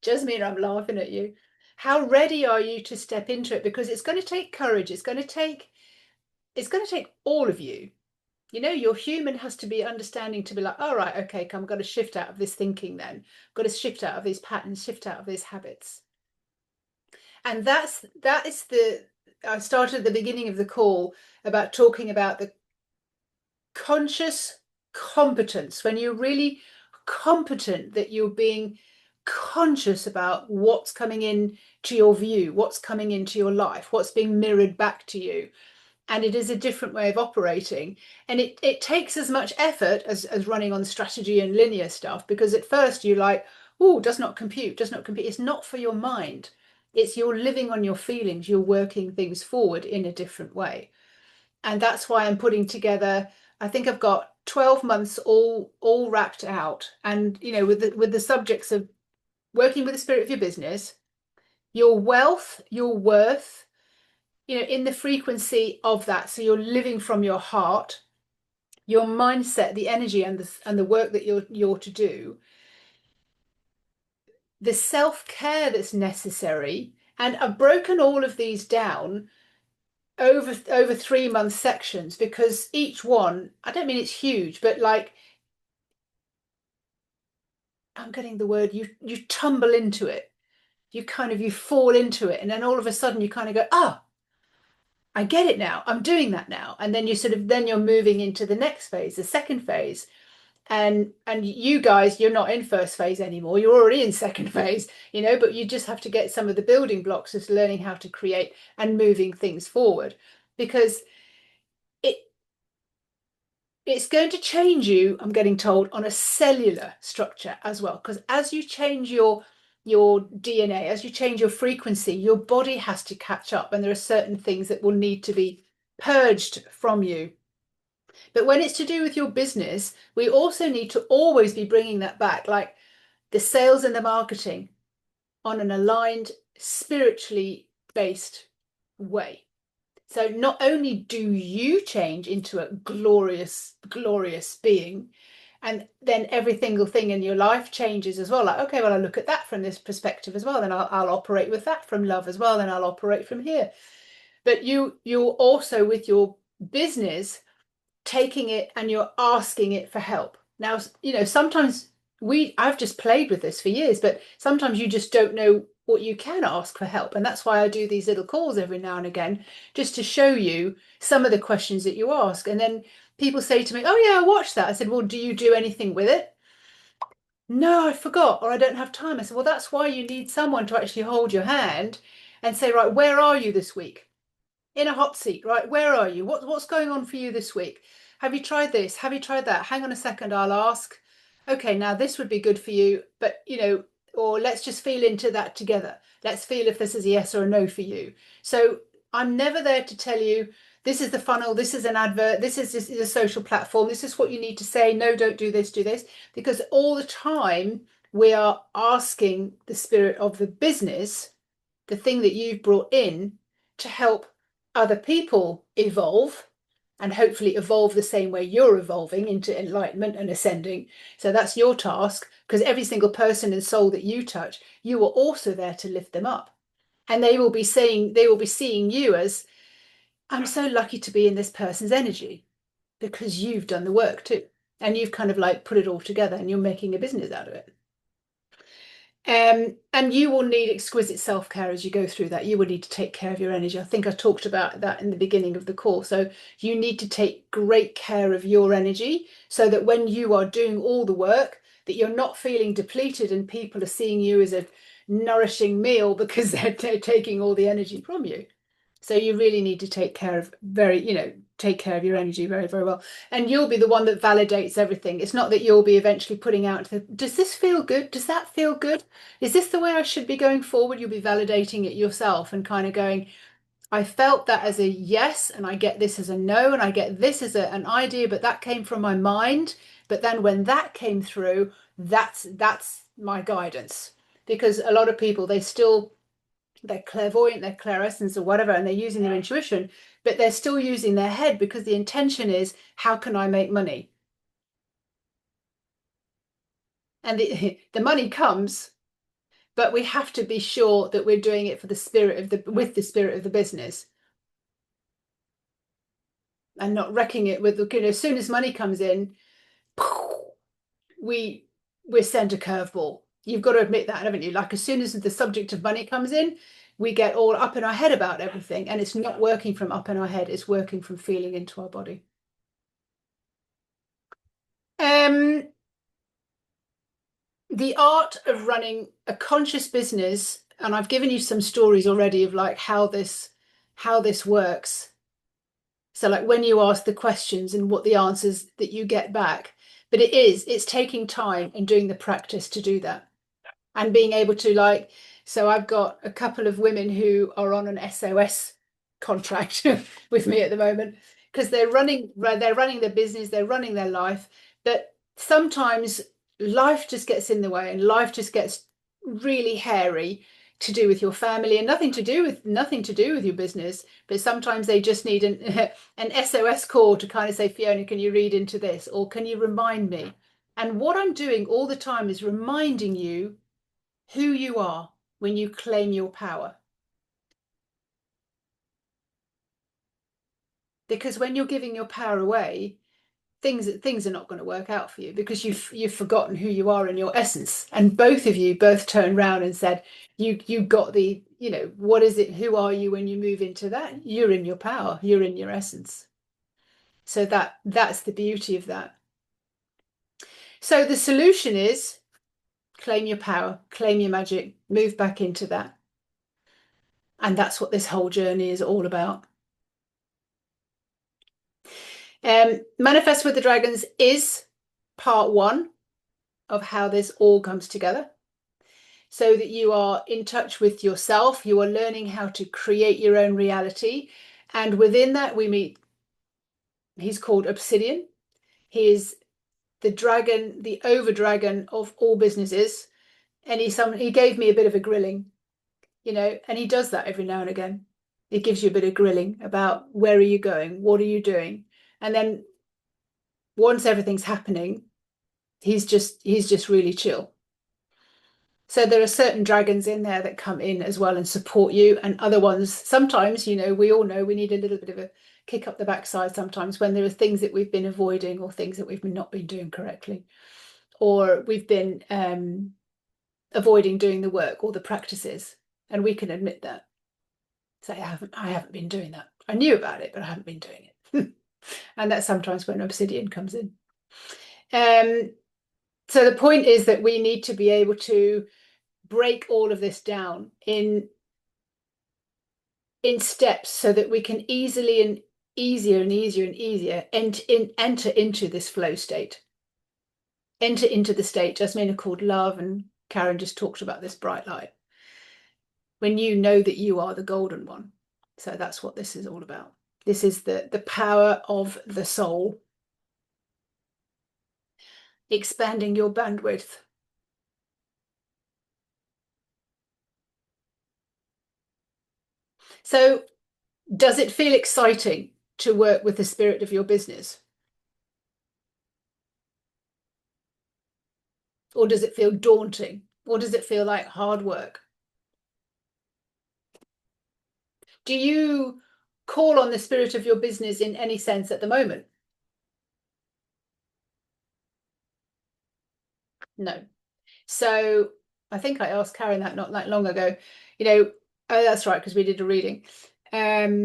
Just mean I'm laughing at you. How ready are you to step into it? Because it's going to take courage. It's going to take all of you. Your human has to be understanding to be like, all right, okay, come, I've got to shift out of this thinking then. I've got to shift out of these patterns, shift out of these habits. And that is the I started at the beginning of the call about talking about the conscious competence, when you're really competent, that you're being conscious about what's coming in to your view, what's coming into your life, what's being mirrored back to you. And it is a different way of operating. And it takes as much effort as running on strategy and linear stuff, because at first you're like, oh, does not compute, does not compute. It's not for your mind. It's you're living on your feelings. You're working things forward in a different way. And that's why I'm putting together, I think I've got 12 months all wrapped out. And, you know, with the subjects of working with the spirit of your business, your wealth, your worth, you know, in the frequency of that. So you're living from your heart, your mindset, the energy and the work that you're to do, the self-care that's necessary. And I've broken all of these down over 3 month sections, because each one, I don't mean it's huge, but like, I'm getting the word, you tumble into it. You fall into it, and then all of a sudden you kind of go, oh, I get it now. I'm doing that now. And then then you're moving into the next phase, the second phase. And you guys, you're not in first phase anymore. You're already in second phase, you know, but you just have to get some of the building blocks of learning how to create and moving things forward, because it's going to change you, I'm getting told, on a cellular structure as well. Because as you change your DNA, as you change your frequency, your body has to catch up, and there are certain things that will need to be purged from you. But when it's to do with your business, we also need to always be bringing that back, like the sales and the marketing, on an aligned, spiritually based way. So not only do you change into a glorious, glorious being, and then every single thing in your life changes as well. Like, okay, well, I look at that from this perspective as well, then I'll operate with that from love as well, then I'll operate from here. But you're also, with your business, taking it and you're asking it for help. Now, you know, sometimes I've just played with this for years, but sometimes you just don't know what you can ask for help. And that's why I do these little calls every now and again, just to show you some of the questions that you ask. And then people say to me, oh yeah, I watched that. I said, well, do you do anything with it? No, I forgot, or I don't have time. I said, well, that's why you need someone to actually hold your hand and say, right, where are you this week? In a hot seat, right? Where are you? What's going on for you this week? Have you tried this? Have you tried that? Hang on a second, I'll ask. Okay, now this would be good for you, but you know, or let's just feel into that together. Let's feel if this is a yes or a no for you. So I'm never there to tell you this is the funnel, this is an advert, this is a social platform, this is what you need to say. No, don't do this, do this. Because all the time we are asking the spirit of the business, the thing that you've brought in, to help other people evolve, and hopefully evolve the same way you're evolving into enlightenment and ascending. So that's your task, because every single person and soul that you touch, you are also there to lift them up. And they will be seeing you as, I'm so lucky to be in this person's energy, because you've done the work too. And you've kind of like put it all together, and you're making a business out of it. And you will need exquisite self-care as you go through that. You will need to take care of your energy. I think I talked about that in the beginning of the call. So you need to take great care of your energy, so that when you are doing all the work, that you're not feeling depleted and people are seeing you as a nourishing meal, because they're taking all the energy from you. So you really need to take care of take care of your energy very, very well. And you'll be the one that validates everything. It's not that you'll be eventually putting out, does this feel good? Does that feel good? Is this the way I should be going forward? You'll be validating it yourself and kind of going, I felt that as a yes, and I get this as a no, and I get this as an idea, but that came from my mind. But then when that came through, that's my guidance. Because a lot of people, they're clairvoyant, they're clairessence or whatever, and they're using their intuition, but they're still using their head, because the intention is, how can I make money? And the money comes, but we have to be sure that we're doing it for the spirit of with the spirit of the business, and not wrecking it with, you know, as soon as money comes in, we're sent a curveball. You've got to admit that, haven't you? Like, as soon as the subject of money comes in, we get all up in our head about everything, and it's not working from up in our head, it's working from feeling into our body. The art of running a conscious business, and I've given you some stories already of like how this works. So like when you ask the questions and what the answers that you get back, but it's taking time and doing the practice to do that and being able to like, so I've got a couple of women who are on an SOS contract with me at the moment because they're running their business, they're running their life, but sometimes life just gets in the way and life just gets really hairy to do with your family and nothing to do with your business, but sometimes they just need an SOS call to kind of say, Fiona, can you read into this, or can you remind me? And what I'm doing all the time is reminding you who you are when you claim your power. Because when you're giving your power away, things are not going to work out for you because you've forgotten who you are in your essence. And both of you turned around and said, you got the, what is it? Who are you when you move into that? You're in your power. You're in your essence. So that's the beauty of that. So the solution is claim your power, claim your magic, move back into that. And that's what this whole journey is all about. Manifest with the Dragons is part 1 of how this all comes together. So that you are in touch with yourself, you are learning how to create your own reality. And within that, we meet, he's called Obsidian. He is the dragon, the over dragon of all businesses. And he gave me a bit of a grilling, and he does that every now and again. He gives you a bit of grilling about where are you going? What are you doing? And then once everything's happening, he's just really chill. So there are certain dragons in there that come in as well and support you, and other ones sometimes, we all know we need a little bit of a kick up the backside sometimes when there are things that we've been avoiding or things that we've not been doing correctly, or we've been avoiding doing the work or the practices, and we can admit that. Say, I haven't been doing that. I knew about it, but I haven't been doing it. And that's sometimes when Obsidian comes in. So the point is that we need to be able to break all of this down in steps so that we can easily and easier enter into this flow state. Enter into the state Jasmina called love, and Karen just talked about this bright light. When you know that you are the golden one. So that's what this is all about. This is the power of the soul. Expanding your bandwidth. So does it feel exciting to work with the spirit of your business? Or does it feel daunting? Or does it feel like hard work? Do you call on the spirit of your business in any sense at the moment? No. So I think I asked Karen that not that long ago. Oh, that's right, because we did a reading. Yeah,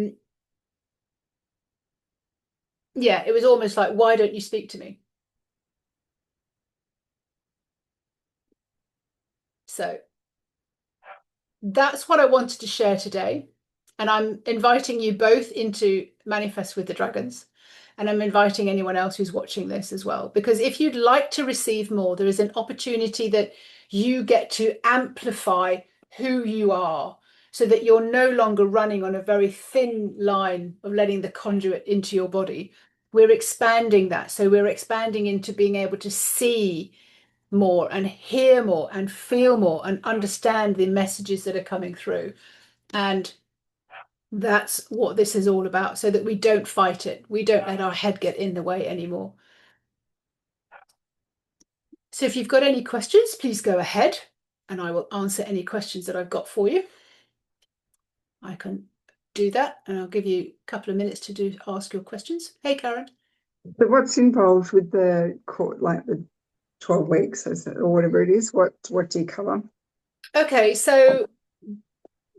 it was almost like, why don't you speak to me? So that's what I wanted to share today. And I'm inviting you both into Manifest with the Dragons. And I'm inviting anyone else who's watching this as well. Because if you'd like to receive more, there is an opportunity that you get to amplify who you are so that you're no longer running on a very thin line of letting the conduit into your body. We're expanding that. So we're expanding into being able to see more and hear more and feel more and understand the messages that are coming through. And that's what this is all about, so that we don't fight it. We don't let our head get in the way anymore. So if you've got any questions, please go ahead and I will answer any questions that I've got for you. I can do that, and I'll give you a couple of minutes to ask your questions. Hey, Karen. So what's involved with the court, like the 12 weeks or whatever it is? What do you cover? Okay, so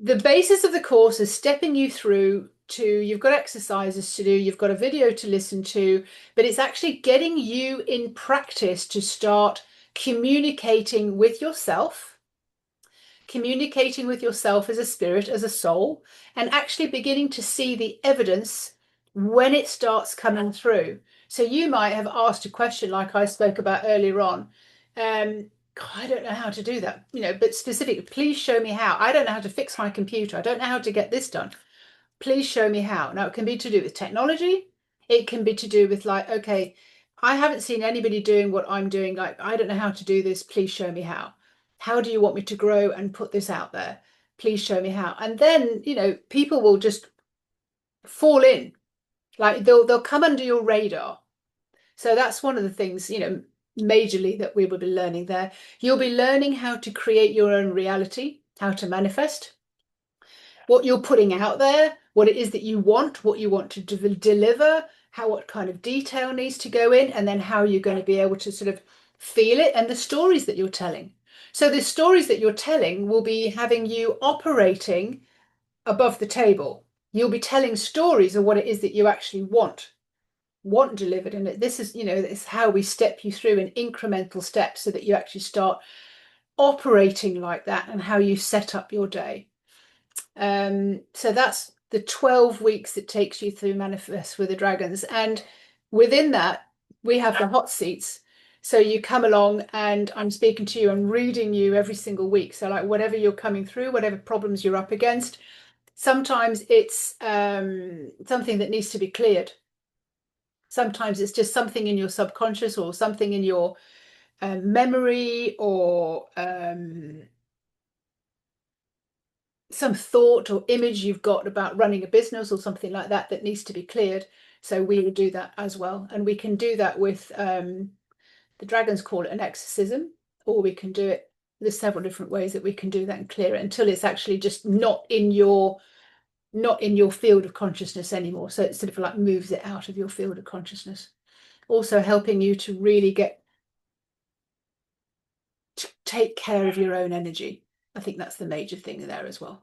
the basis of the course is stepping you through to, you've got exercises to do, you've got a video to listen to, but it's actually getting you in practice to start communicating with yourself, as a spirit, as a soul, and actually beginning to see the evidence when it starts coming through. So you might have asked a question like I spoke about earlier on. I don't know how to do that, but specifically, please show me how. I don't know how to fix my computer. I don't know how to get this done. Please show me how. Now, it can be to do with technology. It can be to do with like, okay, I haven't seen anybody doing what I'm doing. Like, I don't know how to do this. Please show me how. How do you want me to grow and put this out there? Please show me how. And then, people will just fall in. Like they'll come under your radar. So that's one of the things, majorly that we will be learning there. You'll be learning how to create your own reality, how to manifest, what you're putting out there, what it is that you want, what you want to deliver, what kind of detail needs to go in, and then how you're going to be able to sort of feel it, and the stories that you're telling. So the stories that you're telling will be having you operating above the table. You'll be telling stories of what it is that you actually want delivered. And this is, it's how we step you through in incremental steps so that you actually start operating like that, and how you set up your day. So that's the 12 weeks it takes you through Manifest with the Dragons. And within that, we have the hot seats. So you come along and I'm speaking to you, I'm reading you every single week. So like whatever you're coming through, whatever problems you're up against, sometimes it's something that needs to be cleared. Sometimes it's just something in your subconscious or something in your memory, or some thought or image you've got about running a business or something like that that needs to be cleared. So we will do that as well. And we can do that with, the dragons call it an exorcism, or we can do it, there's several different ways that we can do that and clear it until it's actually just not in your field of consciousness anymore. So it sort of like moves it out of your field of consciousness. Also helping you to really take care of your own energy. I think that's the major thing there as well.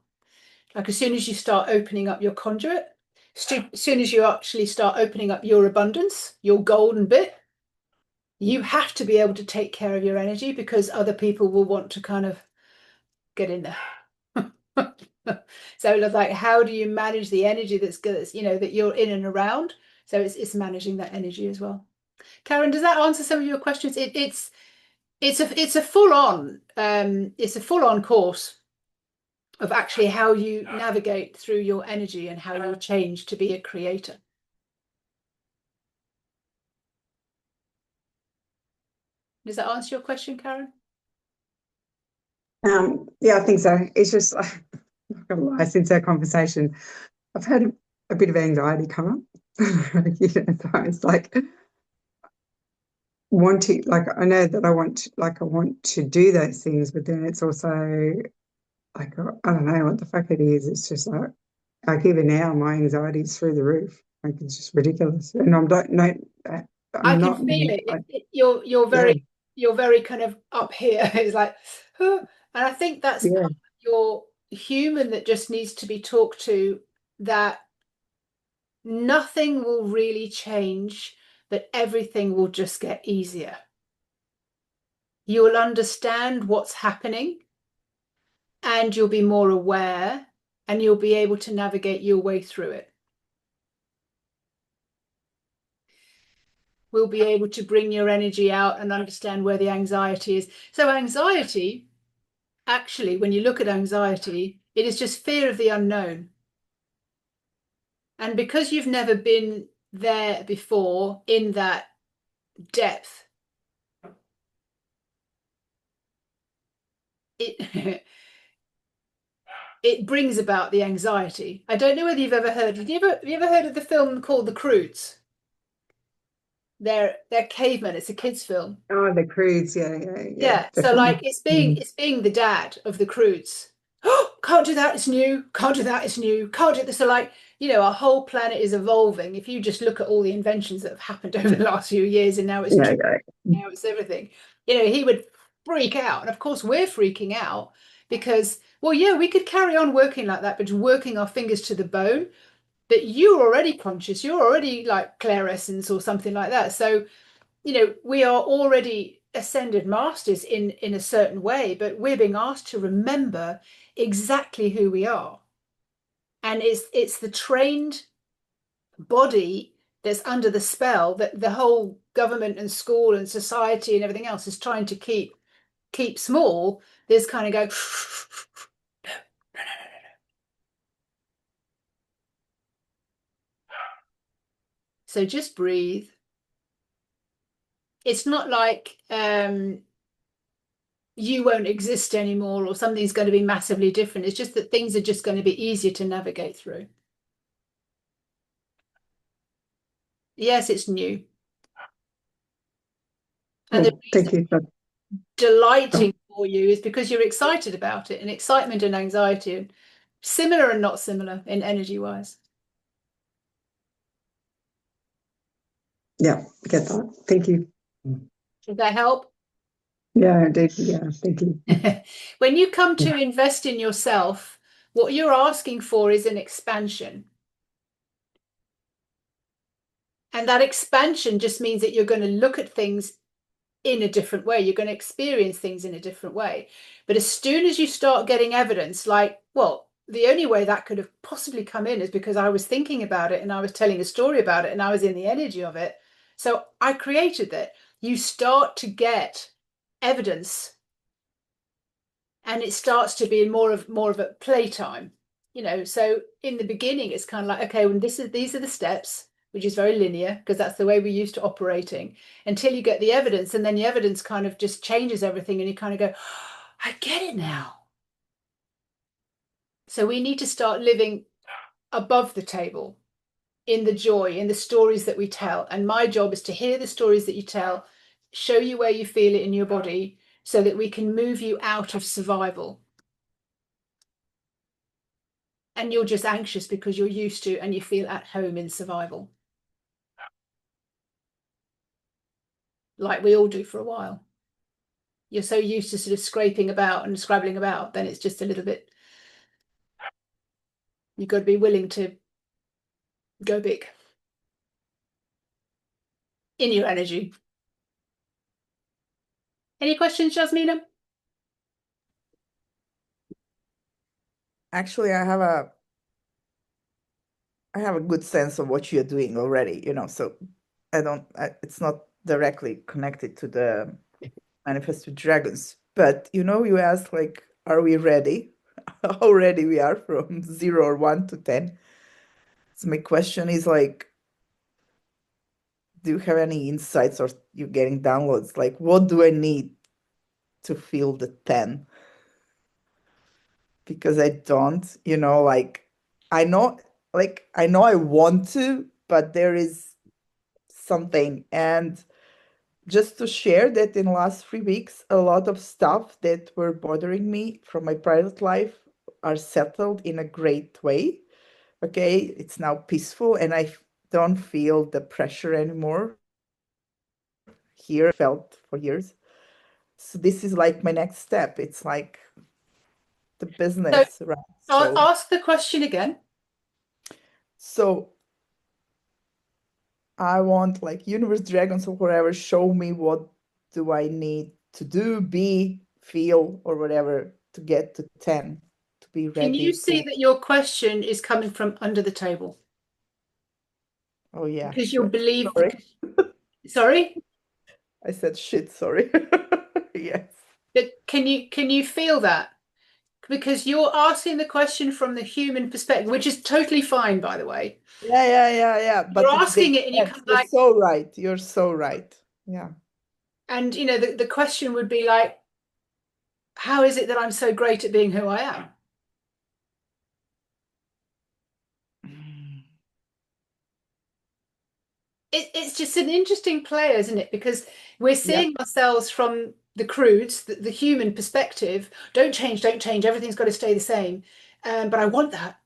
Like as soon as you start opening up your conduit, as soon as you actually start opening up your abundance, your golden bit, you have to be able to take care of your energy, because other people will want to kind of get in there. So it's like, how do you manage the energy that's good, that you're in and around? So it's managing that energy as well. Karen, does that answer some of your questions? It's a full-on course of actually how you navigate through your energy and how you change to be a creator. Does that answer your question, Karen? Yeah, I think so. It's just like, I'm not gonna lie, since our conversation, I've had a bit of anxiety come up. So it's like wanting, like I know that I want to do those things, but then it's also like I don't know what the fuck it is. It's just like even now my anxiety is through the roof. Like it's just ridiculous, and I'm don't no. I I'm can not. feel it. You're very kind of up here. It's like, and I think that's Yeah. your human that just needs to be talked to, that nothing will really change, but everything will just get easier. You will understand what's happening, and you'll be more aware, and you'll be able to navigate your way through it. We'll be able to bring your energy out and understand where the anxiety is. So anxiety, actually, when you look at anxiety, it is just fear of the unknown. And because you've never been there before in that depth, it it brings about the anxiety. I don't know whether you've ever heard. Have you ever heard of the film called The Croods? They're cavemen. It's a kids' film. Oh, the crudes, Yeah. So like it's being the dad of the Croods. Oh, can't do that, it's new. Can't do that, it's new. Can't do this. So like, our whole planet is evolving. If you just look at all the inventions that have happened over the last few years, and now it's now it's everything. He would freak out. And of course we're freaking out because, well, yeah, we could carry on working like that, but working our fingers to the bone. that you're already conscious, you're already like clairescence or something like that. So, we are already ascended masters in a certain way, but we're being asked to remember exactly who we are. And it's the trained body that's under the spell that the whole government and school and society and everything else is trying to keep small. There's kind of go so just breathe. It's not like you won't exist anymore or something's going to be massively different. It's just that things are just going to be easier to navigate through. Yes, it's new. And the Well, reason thank you. it's delighting for you is because you're excited about it, and excitement and anxiety are similar and not similar in energy wise. Yeah, I get that. Thank you. Does that help? Yeah, indeed. Yeah, thank you. When you come to invest in yourself, what you're asking for is an expansion. And that expansion just means that you're going to look at things in a different way. You're going to experience things in a different way. But as soon as you start getting evidence, like, well, the only way that could have possibly come in is because I was thinking about it and I was telling a story about it and I was in the energy of it. So I created that. You start to get evidence and it starts to be more of a playtime. So in the beginning it's kind of like, okay, when these are the steps, which is very linear because that's the way we're used to operating, until you get the evidence, and then the evidence kind of just changes everything and you kind of go, I get it now. So we need to start living above the table, in the joy, in the stories that we tell. And my job is to hear the stories that you tell, show you where you feel it in your body so that we can move you out of survival. And you're just anxious because you're used to and you feel at home in survival, like we all do for a while. You're so used to sort of scraping about and scrabbling about, then it's just a little bit, you've got to be willing to go big in your energy. Any questions, Jasmina? Actually, I have a good sense of what you're doing already, so it's not directly connected to the Manifest with Dragons. But you asked like, are we ready? How ready we are from 0 or 1 to 10. So my question is like, do you have any insights or you getting downloads? Like, what do I need to feel the 10? Because I don't, like I know I want to, but there is something. And just to share that in the last 3 weeks, a lot of stuff that were bothering me from my private life are settled in a great way. Okay, it's now peaceful and I don't feel the pressure anymore here felt for years. So this is like my next step. It's like the So business, right? I'll So ask the question again. so I want like universe dragons or whatever, show me what do I need to do, be, feel, or whatever to get to 10, to be Can you ready see to. that your question is coming from under the table? Oh yeah, Because you'll shit. believe, Sorry. sorry, I said shit, sorry. Yes. but can you feel that? Because you're asking the question from the human perspective, which is totally fine, by the way. Yeah. You're But it asking makes it and you sense. come You're like, so right. You're so right. Yeah. and the question would be like, how is it that I'm so great at being who I am? It's just an interesting play, isn't it? Because we're Yep. seeing ourselves from the crudes, the human perspective. Don't change, don't change. Everything's got to stay the same. But I want that,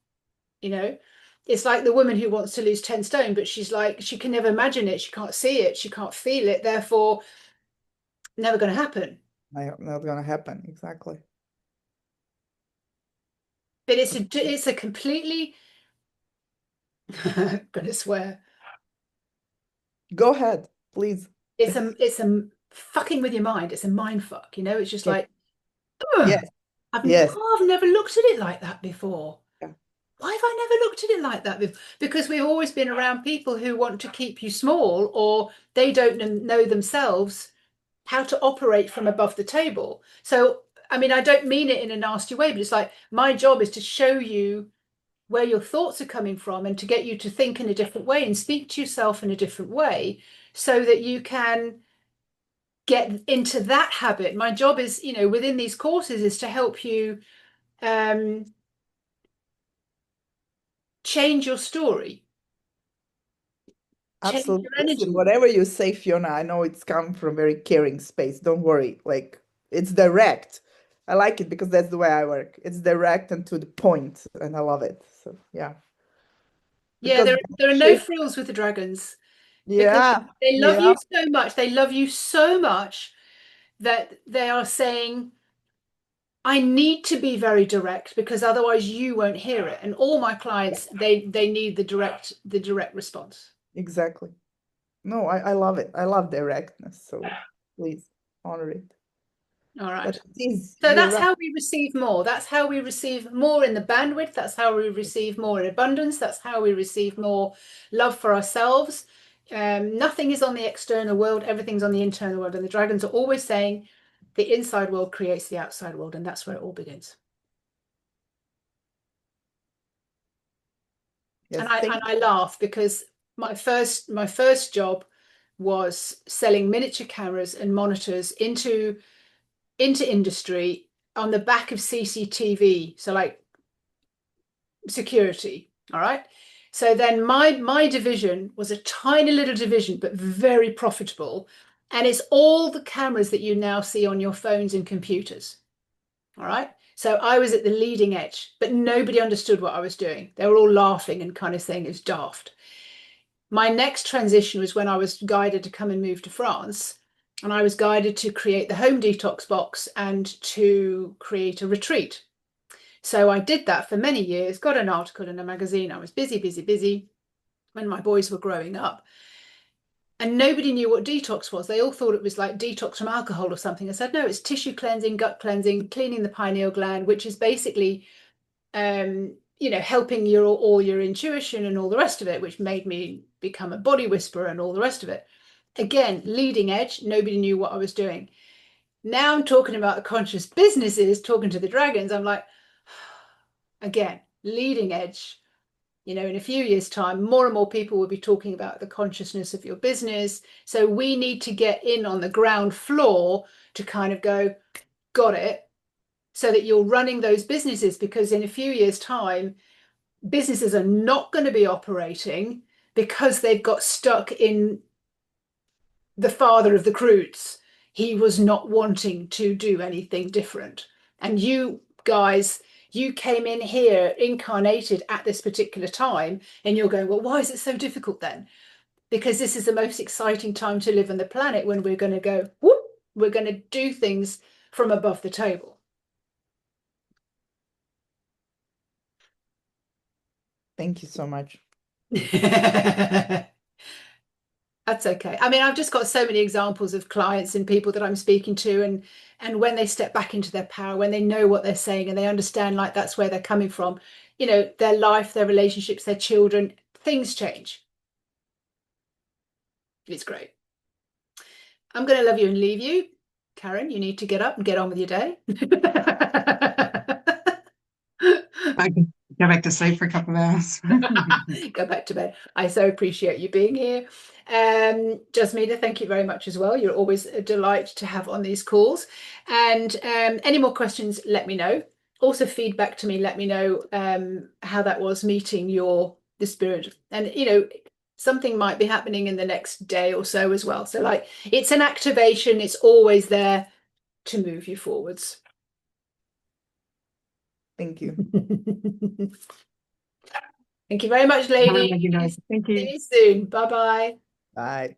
you know. It's like the woman who wants to lose 10 stone, but she's like, she can never imagine it. She can't see it. She can't feel it. Therefore, never going to happen. Not gonna happen. Exactly. But it's a completely Gonna swear. Go ahead, please. It's a fucking with your mind. It's a mind fuck, you know? It's just Yes, like, yes, ugh, yes. I've never looked at it like that before. Yeah, Why have I never looked at it like that before? Because we've always been around people who want to keep you small, or they don't know themselves how to operate from above the table. So, I mean, I don't mean it in a nasty way, but it's like my job is to show you where your thoughts are coming from and to get you to think in a different way and speak to yourself in a different way so that you can get into that habit. My job is, within these courses is to help you um, change your story, change absolutely. your Listen, energy. whatever you say, Fiona, I know it's come from a very caring space. Don't worry. Like, it's direct. I like it because that's the way I work. It's direct and to the point, and I love it. So, yeah. Yeah, Because there are no shape, frills with the dragons because yeah, they love yeah, you so much. They love you so much that they are saying, I need to be very direct because otherwise you won't hear it. And all my clients, they need the direct response. exactly. No, I love it. I love directness. So please honor it. All But right. it is, So you're that's right. how we receive more. That's how we receive more in the bandwidth. That's how we receive more in abundance. That's how we receive more love for ourselves. Nothing is on the external world, everything's on the internal world. And the dragons are always saying the inside world creates the outside world, and that's where it all begins. Yes, And I thank and I laugh because my first job was selling miniature cameras and monitors into industry on the back of CCTV. So like security. All right. So then my division was a tiny little division, but very profitable. And it's all the cameras that you now see on your phones and computers. All right. So I was at the leading edge, but nobody understood what I was doing. They were all laughing and kind of saying it's daft. My next transition was when I was guided to come and move to France. And I was guided to create the home detox box and to create a retreat. So I did that for many years, got an article in a magazine. I was busy, busy, busy when my boys were growing up. And nobody knew what detox was. They all thought it was like detox from alcohol or something. I said, no, it's tissue cleansing, gut cleansing, cleaning the pineal gland, which is basically, helping all your intuition and all the rest of it, which made me become a body whisperer and all the rest of it. Again, leading edge, nobody knew what I was doing. Now I'm talking about the conscious businesses, talking to the dragons. I'm like, again, leading edge. In a few years' time, more and more people will be talking about the consciousness of your business. So we need to get in on the ground floor to kind of go, got it, so that you're running those businesses. Because in a few years' time, businesses are not going to be operating because they've got stuck in the father of the Croods. He was not wanting to do anything different. And you guys, you came in here incarnated at this particular time, and you're going, well, why is it so difficult then? Because this is the most exciting time to live on the planet when we're going to go, whoop, we're going to do things from above the table. thank you so much. That's okay. I mean, I've just got so many examples of clients and people that I'm speaking to, and when they step back into their power, when they know what they're saying and they understand like that's where they're coming from, their life, their relationships, their children, things change. It's great. I'm going to love you and leave you. Karen, you need to get up and get on with your day. I can go back to sleep for a couple of hours. Go back to bed. I so appreciate you being here. Jasmina, thank you very much as well. You're always a delight to have on these calls. And any more questions, let me know. Also, feedback to me, let me know how that was meeting the spirit. And something might be happening in the next day or so as well. So like it's an activation, it's always there to move you forwards. Thank you. Thank you very much, Have a ladies. really good night. Thank See you. you soon. Bye-bye. Bye.